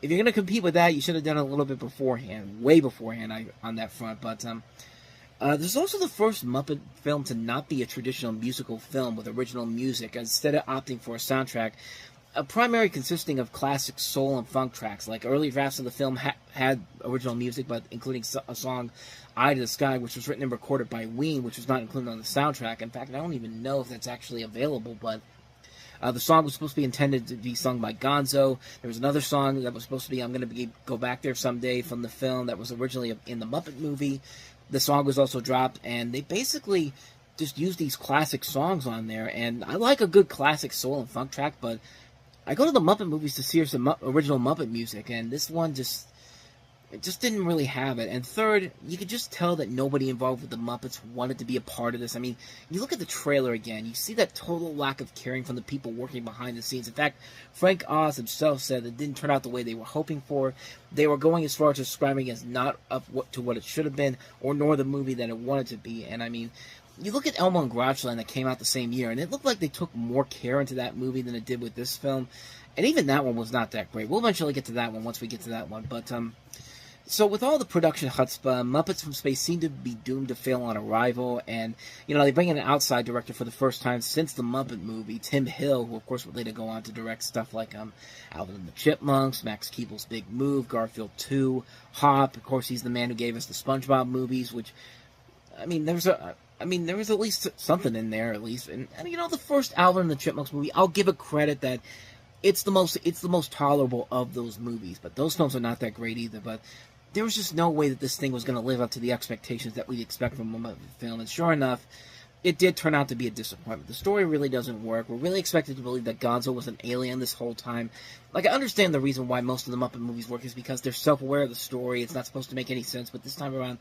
if you're going to compete with that, you should have done it a little bit beforehand, way beforehand on that front. But this is also the first Muppet film to not be a traditional musical film with original music. Instead of opting for a soundtrack, a primary consisting of classic soul and funk tracks. Like early drafts of the film had original music, but including a song Eye to the Sky, which was written and recorded by Ween, which was not included on the soundtrack. In fact, I don't even know if that's actually available, but the song was supposed to be intended to be sung by Gonzo. There was another song that was supposed to be I'm Gonna Go Back There Someday from the film that was originally in the Muppet movie. The song was also dropped, and they basically just used these classic songs on there, and I like a good classic soul and funk track, but I go to the Muppet movies to hear some original Muppet music, and this one just didn't really have it. And third, you could just tell that nobody involved with the Muppets wanted to be a part of this. I mean, you look at the trailer again, you see that total lack of caring from the people working behind the scenes. In fact, Frank Oz himself said it didn't turn out the way they were hoping for. They were going as far as describing it as not up to what it should have been, or nor the movie that it wanted to be. And I mean, you look at Elmo and Grouchland that came out the same year, and it looked like they took more care into that movie than it did with this film. And even that one was not that great. We'll eventually get to that one once we get to that one. But, so with all the production chutzpah, Muppets from Space seemed to be doomed to fail on arrival. And, they bring in an outside director for the first time since the Muppet movie, Tim Hill, who, of course, would later go on to direct stuff like Alvin and the Chipmunks, Max Keeble's Big Move, Garfield 2, Hop. Of course, he's the man who gave us the SpongeBob movies, which, there was at least something in there, at least. And the first Alvin and the Chipmunks movie, I'll give it credit that it's the most tolerable of those movies. But those films are not that great either. But there was just no way that this thing was going to live up to the expectations that we'd expect from a Muppet film. And sure enough, it did turn out to be a disappointment. The story really doesn't work. We're really expected to believe that Gonzo was an alien this whole time. Like, I understand the reason why most of the Muppet movies work is because they're self-aware of the story. It's not supposed to make any sense. But this time around,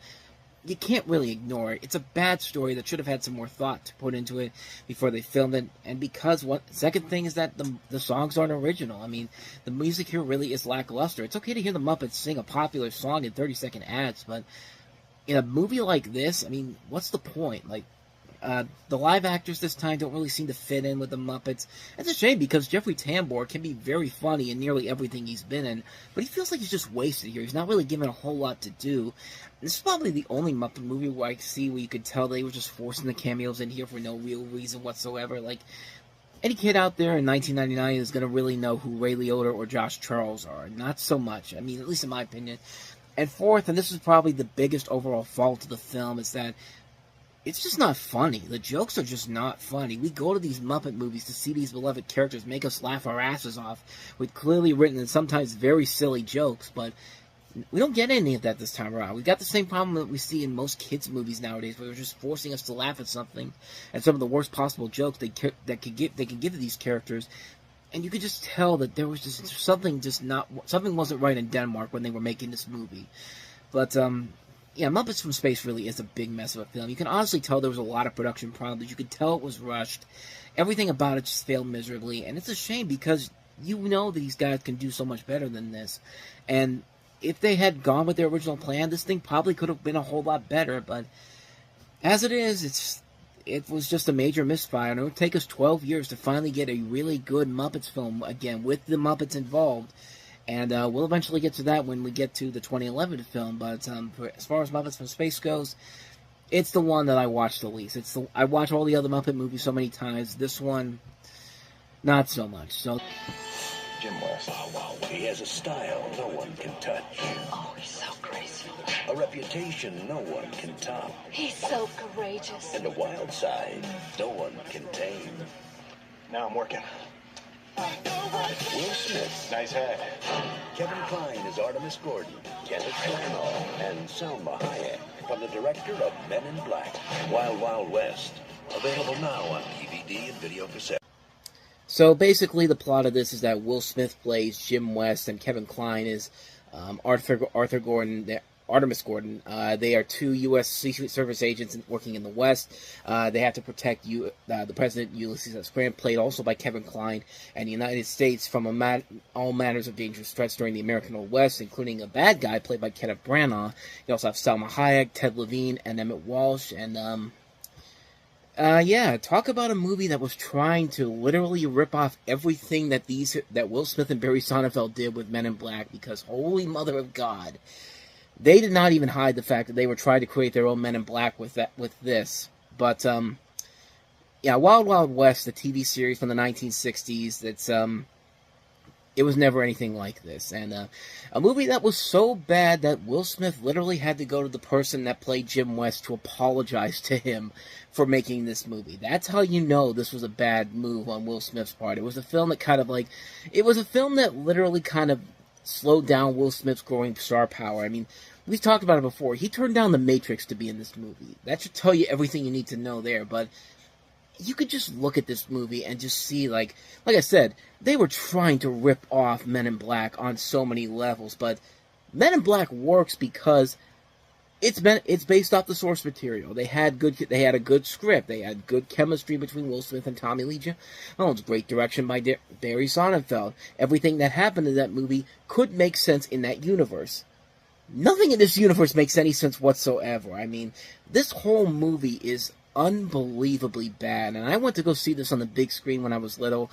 you can't really ignore it. It's a bad story that should have had some more thought to put into it before they filmed it. And because second thing is that the songs aren't original. I mean, the music here really is lackluster. It's okay to hear the Muppets sing a popular song in 30-second ads, but in a movie like this, I mean, what's the point? Like, the live actors this time don't really seem to fit in with the Muppets. It's a shame because Jeffrey Tambor can be very funny in nearly everything he's been in, but he feels like he's just wasted here. He's not really given a whole lot to do. This is probably the only Muppet movie where I see where you could tell they were just forcing the cameos in here for no real reason whatsoever. Like, any kid out there in 1999 is going to really know who Ray Liotta or Josh Charles are. Not so much. I mean, at least in my opinion. And fourth, and this is probably the biggest overall fault of the film, is that it's just not funny. The jokes are just not funny. We go to these Muppet movies to see these beloved characters make us laugh our asses off with clearly written and sometimes very silly jokes, but we don't get any of that this time around. We got the same problem that we see in most kids' movies nowadays, where they're just forcing us to laugh at something, and some of the worst possible jokes they can give to these characters. And you could just tell that there was just something wasn't right in Denmark when they were making this movie. But yeah, Muppets from Space really is a big mess of a film. You can honestly tell there was a lot of production problems. You could tell it was rushed. Everything about it just failed miserably, and it's a shame because you know these guys can do so much better than this. And if they had gone with their original plan, this thing probably could have been a whole lot better. But as it is, it was just a major misfire, and it would take us 12 years to finally get a really good Muppets film again with the Muppets involved. And we'll eventually get to that when we get to the 2011 film. But as far as Muppets from Space goes, it's the one that I watched the least. I watch all the other Muppet movies so many times. This one, not so much. So Jim West. Wow, he has a style no one can touch. Oh, he's so graceful. A reputation no one can top. He's so courageous. And a wild side no one can tame. Now I'm working. Will Smith. Nice head. Kevin Kline is Artemis Gordon. Kenneth Branagh and Salma Hayek from the director of Men in Black, Wild Wild West. Available now on DVD and video cassette. So basically, the plot of this is that Will Smith plays Jim West, and Kevin Kline is Arthur Gordon, Artemis Gordon. They are two U.S. Secret Service agents working in the West. They have to protect the President Ulysses S. Grant, played also by Kevin Kline, and the United States from all manners of dangerous threats during the American Old West, including a bad guy played by Kenneth Branagh. You also have Salma Hayek, Ted Levine, and Emmett Walsh, and yeah, talk about a movie that was trying to literally rip off everything that Will Smith and Barry Sonnenfeld did with Men in Black, because holy mother of God, they did not even hide the fact that they were trying to create their own Men in Black with this. But yeah, Wild Wild West, the TV series from the 1960s, it was never anything like this. And a movie that was so bad that Will Smith literally had to go to the person that played Jim West to apologize to him for making this movie. That's how you know this was a bad move on Will Smith's part. It was a film that literally kind of slowed down Will Smith's growing star power. I mean, we've talked about it before. He turned down The Matrix to be in this movie. That should tell you everything you need to know there, but you could just look at this movie and just see, like I said, they were trying to rip off Men in Black on so many levels, but Men in Black works because it's based off the source material. They had a good script. They had good chemistry between Will Smith and Tommy Lee Jones. Great direction by Barry Sonnenfeld. Everything that happened in that movie could make sense in that universe. Nothing in this universe makes any sense whatsoever. I mean, this whole movie is unbelievably bad, and I went to go see this on the big screen when I was little.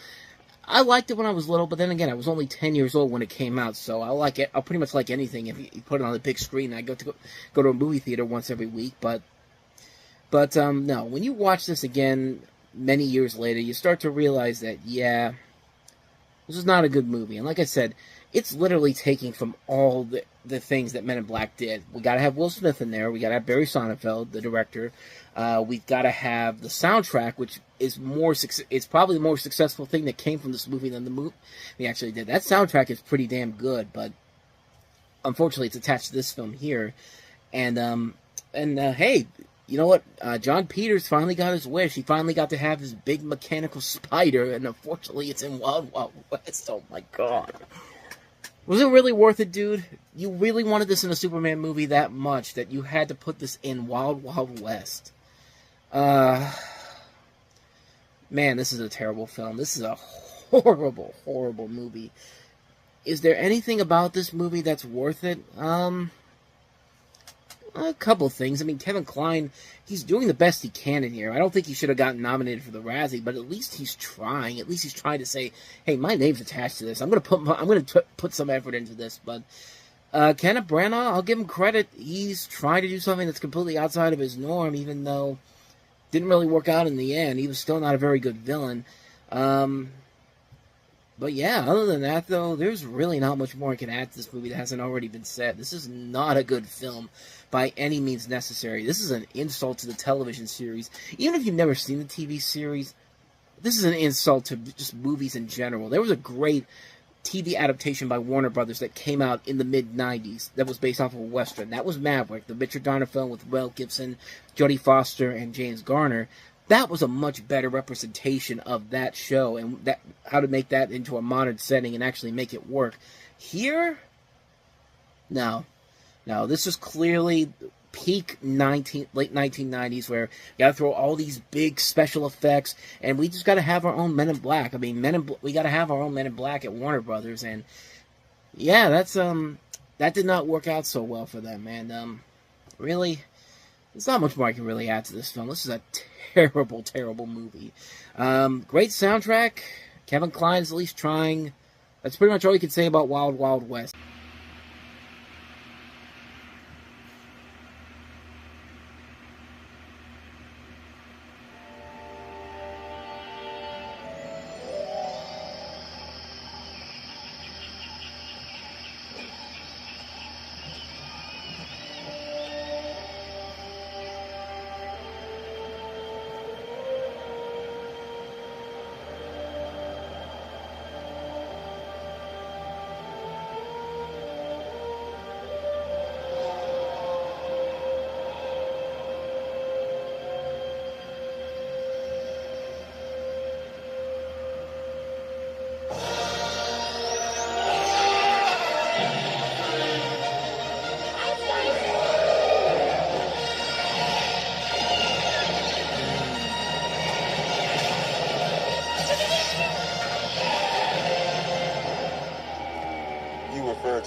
I liked it when I was little, but then again, I was only 10 years old when it came out, so I'll pretty much like anything if you put it on the big screen. I go to a movie theater once every week, but no, when you watch this again many years later, you start to realize that, yeah, this is not a good movie. And like I said, it's literally taking from all the things that Men in Black did. We gotta have Will Smith in there. We gotta have Barry Sonnenfeld, the director. We've gotta have the soundtrack, which is it's probably the more successful thing that came from this movie than the movie we actually did. That soundtrack is pretty damn good, but unfortunately it's attached to this film here. And hey, you know what? John Peters finally got his wish. He finally got to have his big mechanical spider, and unfortunately it's in Wild Wild West. Oh my God. Was it really worth it, dude? You really wanted this in a Superman movie that much that you had to put this in Wild Wild West. Man, this is a terrible film. This is a horrible, horrible movie. Is there anything about this movie that's worth it? A couple things. I mean, Kevin Kline, he's doing the best he can in here. I don't think he should have gotten nominated for the Razzie, but at least he's trying. At least he's trying to say, "Hey, my name's attached to this. I'm gonna put some effort into this." But Kenneth Branagh, I'll give him credit. He's trying to do something that's completely outside of his norm, even though it didn't really work out in the end. He was still not a very good villain. But yeah, other than that, though, there's really not much more I can add to this movie that hasn't already been said. This is not a good film by any means necessary. This is an insult to the television series. Even if you've never seen the TV series, this is an insult to just movies in general. There was a great TV adaptation by Warner Brothers that came out in the mid-90s that was based off of a Western. That was Maverick, the Richard Donner film with Mel Gibson, Jodie Foster, and James Garner. That was a much better representation of that show and how to make that into a modern setting and actually make it work. Here, no, this is clearly peak late 1990s, where you gotta throw all these big special effects, and we just gotta have our own Men in Black. I mean, we gotta have our own Men in Black at Warner Brothers, and yeah, that did not work out so well for them, and really, there's not much more I can really add to this film. This is a terrible, terrible movie. Great soundtrack. Kevin Kline's at least trying. That's pretty much all you can say about Wild Wild West.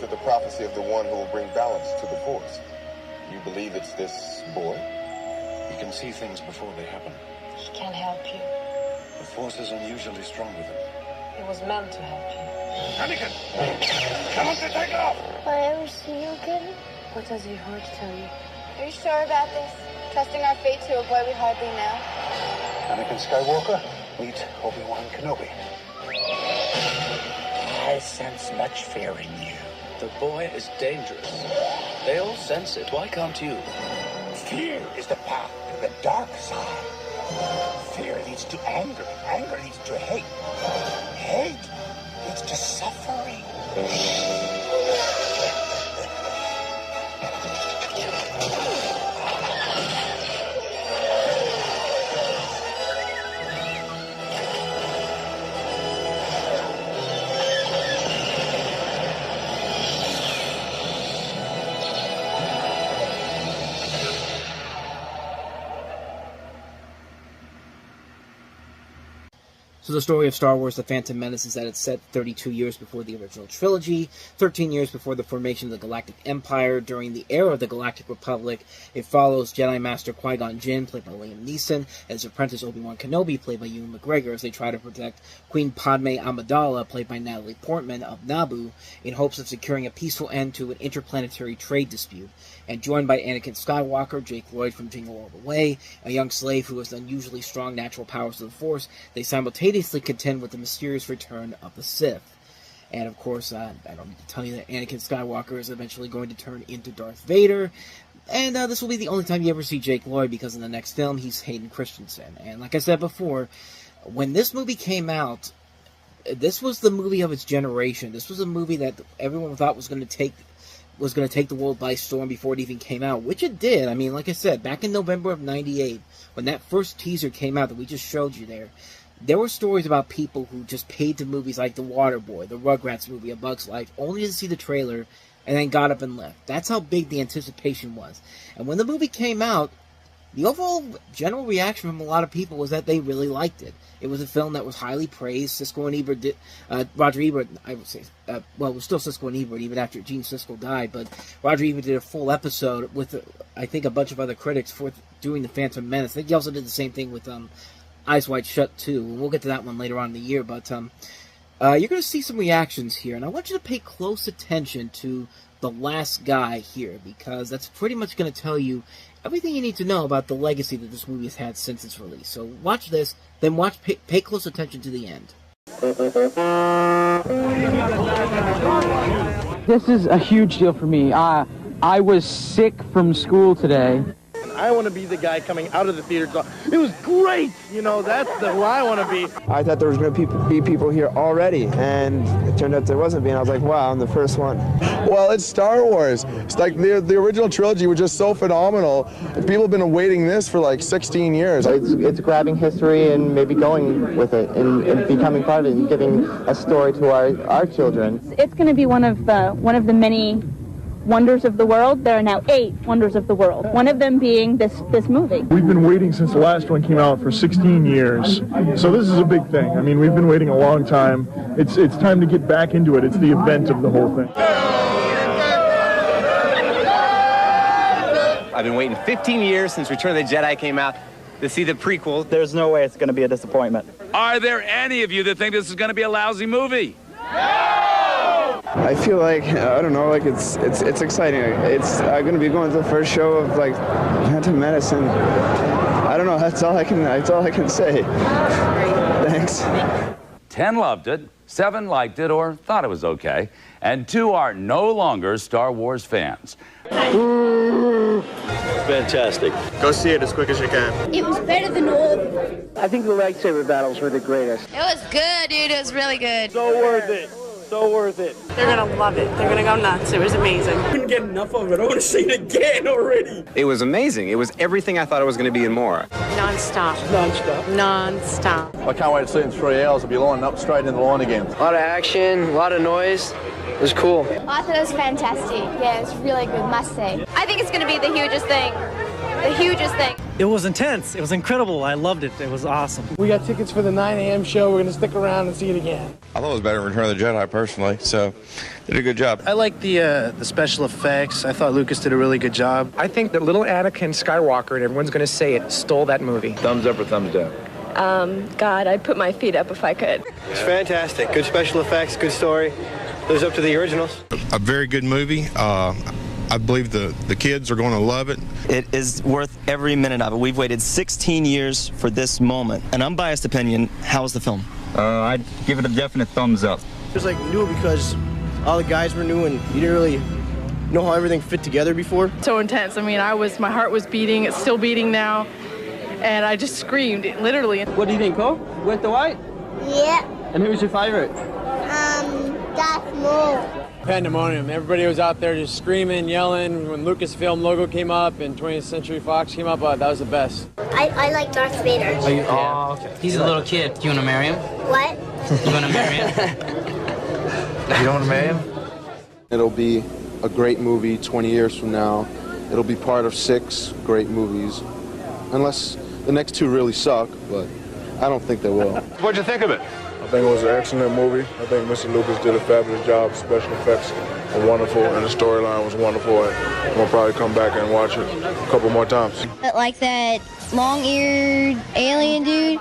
to the prophecy of the one who will bring balance to the Force. You believe it's this boy? He can see things before they happen. He can't help you. The Force is unusually strong with him. It was meant to help you. Anakin! Tell him to take off! Will I ever see you again? What does your heart tell you? Are you sure about this? Trusting our fate to a boy we hardly know? Anakin Skywalker, meet Obi-Wan Kenobi. I sense much fear in you. The boy is dangerous. They all sense it. Why can't you? Fear is the path to the dark side. Fear leads to anger. Anger leads to hate. Hate leads to suffering. So the story of Star Wars The Phantom Menace is that it's set 32 years before the original trilogy, 13 years before the formation of the Galactic Empire. During the era of the Galactic Republic, it follows Jedi Master Qui-Gon Jinn, played by Liam Neeson, and his apprentice Obi-Wan Kenobi, played by Ewan McGregor, as they try to protect Queen Padme Amidala, played by Natalie Portman, of Naboo, in hopes of securing a peaceful end to an interplanetary trade dispute. And joined by Anakin Skywalker, Jake Lloyd from Jingle All the Way, a young slave who has unusually strong natural powers of the Force, they simultaneously contend with the mysterious return of the Sith. And of course, I don't need to tell you that Anakin Skywalker is eventually going to turn into Darth Vader. And this will be the only time you ever see Jake Lloyd, because in the next film, he's Hayden Christensen. And like I said before, when this movie came out, this was the movie of its generation. This was a movie that everyone thought was going to take the world by storm before it even came out, which it did. I mean, like I said, back in November of '98, when that first teaser came out that we just showed you there were stories about people who just paid to movies like The Waterboy, the Rugrats movie, A Bug's Life, only to see the trailer and then got up and left. That's how big the anticipation was. And when the movie came out, the overall general reaction from a lot of people was that they really liked it. It was a film that was highly praised. Siskel and Ebert did, Roger Ebert, I would say, well, it was still Siskel and Ebert even after Gene Siskel died, but Roger Ebert did a full episode with, I think, a bunch of other critics for doing The Phantom Menace. I think he also did the same thing with Eyes Wide Shut, too. We'll get to that one later on in the year, but you're going to see some reactions here, and I want you to pay close attention to the last guy here, because that's pretty much going to tell you everything you need to know about the legacy that this movie has had since its release. So watch this, then pay close attention to the end. This is a huge deal for me. I was sick from school today. I want to be the guy coming out of the theater. It was great! You know, that's who I want to be. I thought there was going to be people here already, and it turned out there wasn't. And I was like, wow, I'm the first one. Well, it's Star Wars. It's like the original trilogy was just so phenomenal. People have been awaiting this for like 16 years. It's grabbing history and maybe going with it and becoming part of it and giving a story to our children. It's going to be one of the many wonders of the world. There are now 8 wonders of the world, one of them being this movie. We've been waiting since the last one came out for 16 years, so this is a big thing. I mean, we've been waiting a long time. It's time to get back into it. It's the event of the whole thing. I've been waiting 15 years since Return of the Jedi came out to see the prequel. There's no way it's going to be a disappointment. Are there any of you that think this is going to be a lousy movie? I feel like, I don't know, like it's exciting. It's going to be going to the first show of like Phantom Menace, and I don't know, that's all I can say. Thanks. 10 loved it, 7 liked it or thought it was okay, and 2 are no longer Star Wars fans. Fantastic. Go see it as quick as you can. It was better than all of them. I think the lightsaber battles were the greatest. It was good, dude. It was really good. So worth it. So worth it. They're gonna love it. They're gonna go nuts. It was amazing. I couldn't get enough of it. I want to see it again already. It was amazing. It was everything I thought it was going to be and more. Non-stop. Non-stop. Non-stop. I can't wait to see it in 3 hours. I'll be lining up straight in the line again. A lot of action, a lot of noise. It was cool. I thought it was fantastic. Yeah, it's really good, must say. I think it's going to be the hugest thing. The hugest thing. It was intense. It was incredible. I loved it. It was awesome. We got tickets for the 9 a.m. show. We're going to stick around and see it again. I thought it was better than Return of the Jedi, personally, so did a good job. I like the special effects. I thought Lucas did a really good job. I think that little Anakin Skywalker, and everyone's going to say it, stole that movie. Thumbs up or thumbs down? God, I'd put my feet up if I could. It's fantastic. Good special effects, good story. Lives up to the originals. A very good movie. I believe the kids are going to love it. It is worth every minute of it. We've waited 16 years for this moment. An unbiased opinion, how was the film? I'd give it a definite thumbs up. It was like new because all the guys were new and you didn't really know how everything fit together before. So intense. I mean, my heart was beating. It's still beating now. And I just screamed, literally. What do you think, Cole? With the White? Yeah. And who's your favorite? Darth Maul. Pandemonium. Everybody was out there just screaming, yelling. When Lucasfilm logo came up and 20th Century Fox came up, that was the best. I like Darth Vader. Okay. He's a little kid. You want to marry him? What? You want to marry him? You don't want to marry him? It'll be a great movie 20 years from now. It'll be part of 6 great movies. Unless the next 2 really suck, but I don't think they will. What'd you think of it? I think it was an excellent movie. I think Mr. Lucas did a fabulous job. Special effects were wonderful, and the storyline was wonderful. And I'm going to probably come back and watch it a couple more times. Like that long-eared alien dude,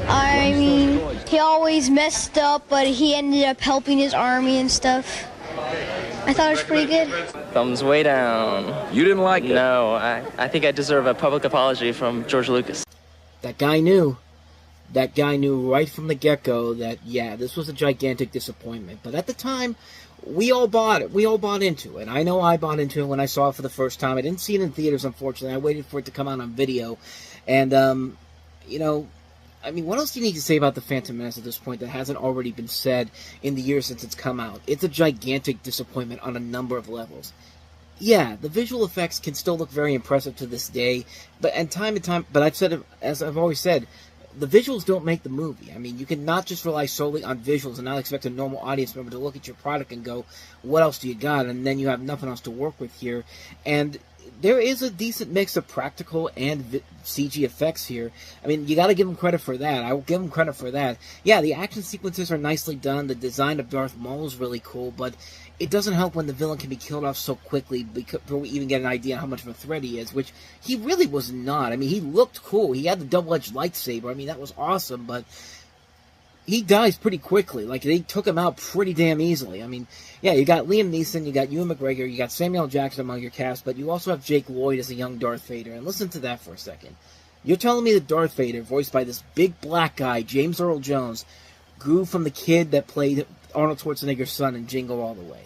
I mean, he always messed up, but he ended up helping his army and stuff. I thought it was pretty good. Thumbs way down. You didn't like it? No, I think I deserve a public apology from George Lucas. That guy knew. That guy knew right from the get-go that, yeah, this was a gigantic disappointment. But at the time, we all bought it. We all bought into it. I know I bought into it when I saw it for the first time. I didn't see it in theaters, unfortunately. I waited for it to come out on video. And, you know, I mean, what else do you need to say about The Phantom Menace at this point that hasn't already been said in the years since it's come out? It's a gigantic disappointment on a number of levels. Yeah, the visual effects can still look very impressive to this day, but I've said it, as I've always said, the visuals don't make the movie. I mean, you can not just rely solely on visuals and not expect a normal audience member to look at your product and go, what else do you got? And then you have nothing else to work with here. And there is a decent mix of practical and CG effects here. I mean, you got to give them credit for that. I will give them credit for that. Yeah, the action sequences are nicely done. The design of Darth Maul is really cool, but it doesn't help when the villain can be killed off so quickly before we even get an idea how much of a threat he is, which he really was not. I mean, he looked cool. He had the double-edged lightsaber. I mean, that was awesome, but he dies pretty quickly. Like, they took him out pretty damn easily. I mean, yeah, you got Liam Neeson, you got Ewan McGregor, you got Samuel L. Jackson among your cast, but you also have Jake Lloyd as a young Darth Vader. And listen to that for a second. You're telling me that Darth Vader, voiced by this big black guy, James Earl Jones, grew from the kid that played Arnold Schwarzenegger's son in Jingle All the Way.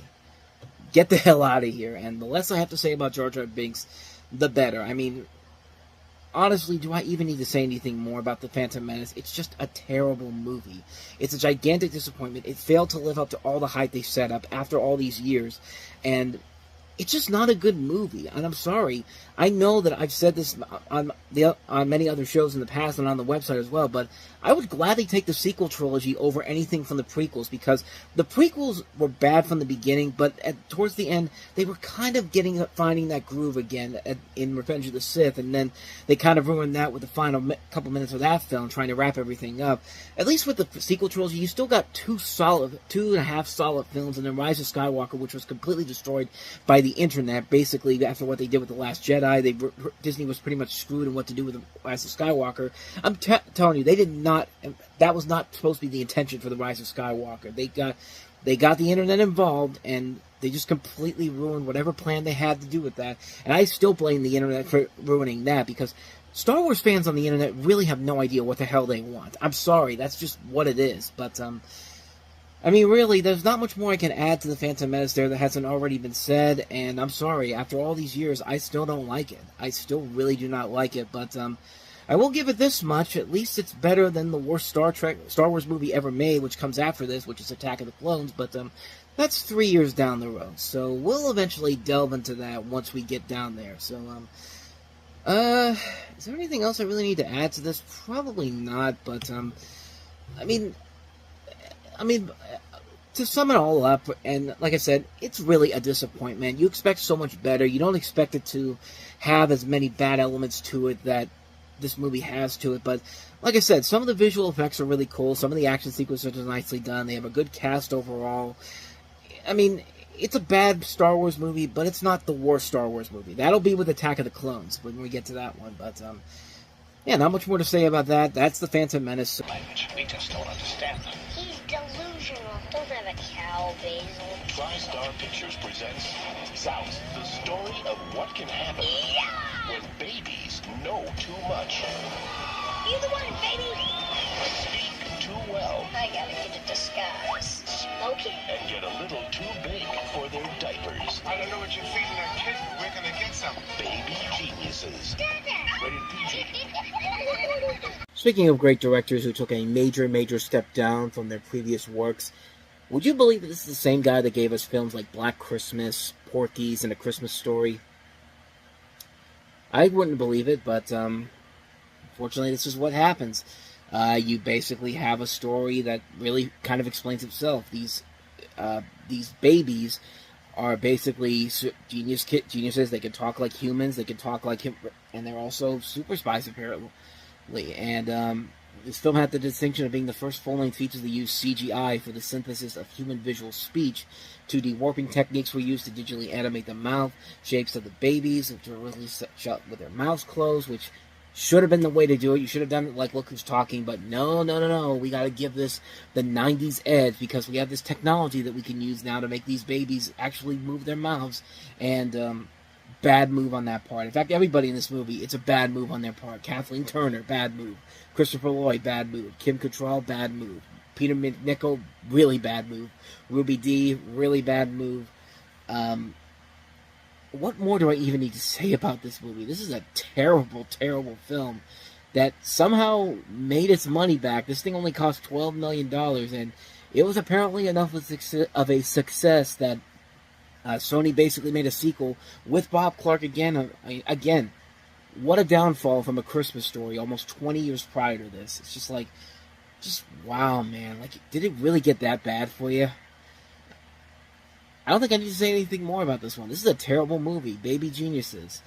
Get the hell out of here. And the less I have to say about Jar Jar Binks, the better. I mean, honestly, do I even need to say anything more about The Phantom Menace? It's just a terrible movie. It's a gigantic disappointment. It failed to live up to all the hype they set up after all these years. And it's just not a good movie. And I'm sorry. I know that I've said this on many other shows in the past and on the website as well, but I would gladly take the sequel trilogy over anything from the prequels, because the prequels were bad from the beginning, but towards the end, they were kind of finding that groove again in Revenge of the Sith, and then they kind of ruined that with the final couple minutes of that film, trying to wrap everything up. At least with the sequel trilogy, you still got 2.5 solid films, and then Rise of Skywalker, which was completely destroyed by the internet, basically, after what they did with The Last Jedi. Disney was pretty much screwed in what to do with The Rise of Skywalker. I'm telling you, they did not. That was not supposed to be the intention for The Rise of Skywalker. They got the internet involved, and they just completely ruined whatever plan they had to do with that. And I still blame the internet for ruining that, because Star Wars fans on the internet really have no idea what the hell they want. I'm sorry, that's just what it is. But I mean, really, there's not much more I can add to The Phantom Menace there that hasn't already been said, and I'm sorry, after all these years, I still don't like it. I still really do not like it, but I will give it this much. At least it's better than the worst Star Wars movie ever made, which comes after this, which is Attack of the Clones, but that's 3 years down the road, so we'll eventually delve into that once we get down there. So, is there anything else I really need to add to this? Probably not, but, I mean, to sum it all up, and like I said, it's really a disappointment. You expect so much better. You don't expect it to have as many bad elements to it that this movie has to it. But like I said, some of the visual effects are really cool. Some of the action sequences are nicely done. They have a good cast overall. I mean, it's a bad Star Wars movie, but it's not the worst Star Wars movie. That'll be with Attack of the Clones when we get to that one. But yeah, not much more to say about that. That's the Phantom Menace. We just don't understand them. He's delusional. Don't have a cow, Basil. TriStar Pictures presents South, the story of what can happen when babies know too much. You the one, baby. Speak too well. I gotta get a disguise. Okay. And get a little too big for their diapers. I don't know what you're feeding that kid. We're gonna get some. Baby geniuses. Rated PG. Speaking of great directors who took a major step down from their previous works, would you believe that this is the same guy that gave us films like Black Christmas, Porky's, and A Christmas Story? I wouldn't believe it, but unfortunately this is what happens. You basically have a story that really kind of explains itself. These babies are basically geniuses. They can talk like humans. They can talk like him, and they're also super spies apparently. And this film had the distinction of being the first full-length feature to use CGI for the synthesis of human visual speech. 2D warping techniques were used to digitally animate the mouth shapes of the babies, which were really shut with their mouths closed, which should have been the way to do it. You should have done it like Look Who's Talking, but no. We got to give this the 90s edge because we have this technology that we can use now to make these babies actually move their mouths. And bad move on that part. In fact, everybody in this movie, it's a bad move on their part. Kathleen Turner, bad move. Christopher Lloyd, bad move. Kim Cattrall, bad move. Peter McNichol, really bad move. Ruby Dee, really bad move. What more do I even need to say about this movie? This is a terrible film that somehow made its money back. This thing only cost $12 million, and it was apparently enough of a success that Sony basically made a sequel with Bob Clark again. Again, what a downfall from A Christmas Story almost 20 years prior to this. It's just like, wow, man. Like, did it really get that bad for you? I don't think I need to say anything more about this one. This is a terrible movie. Baby geniuses.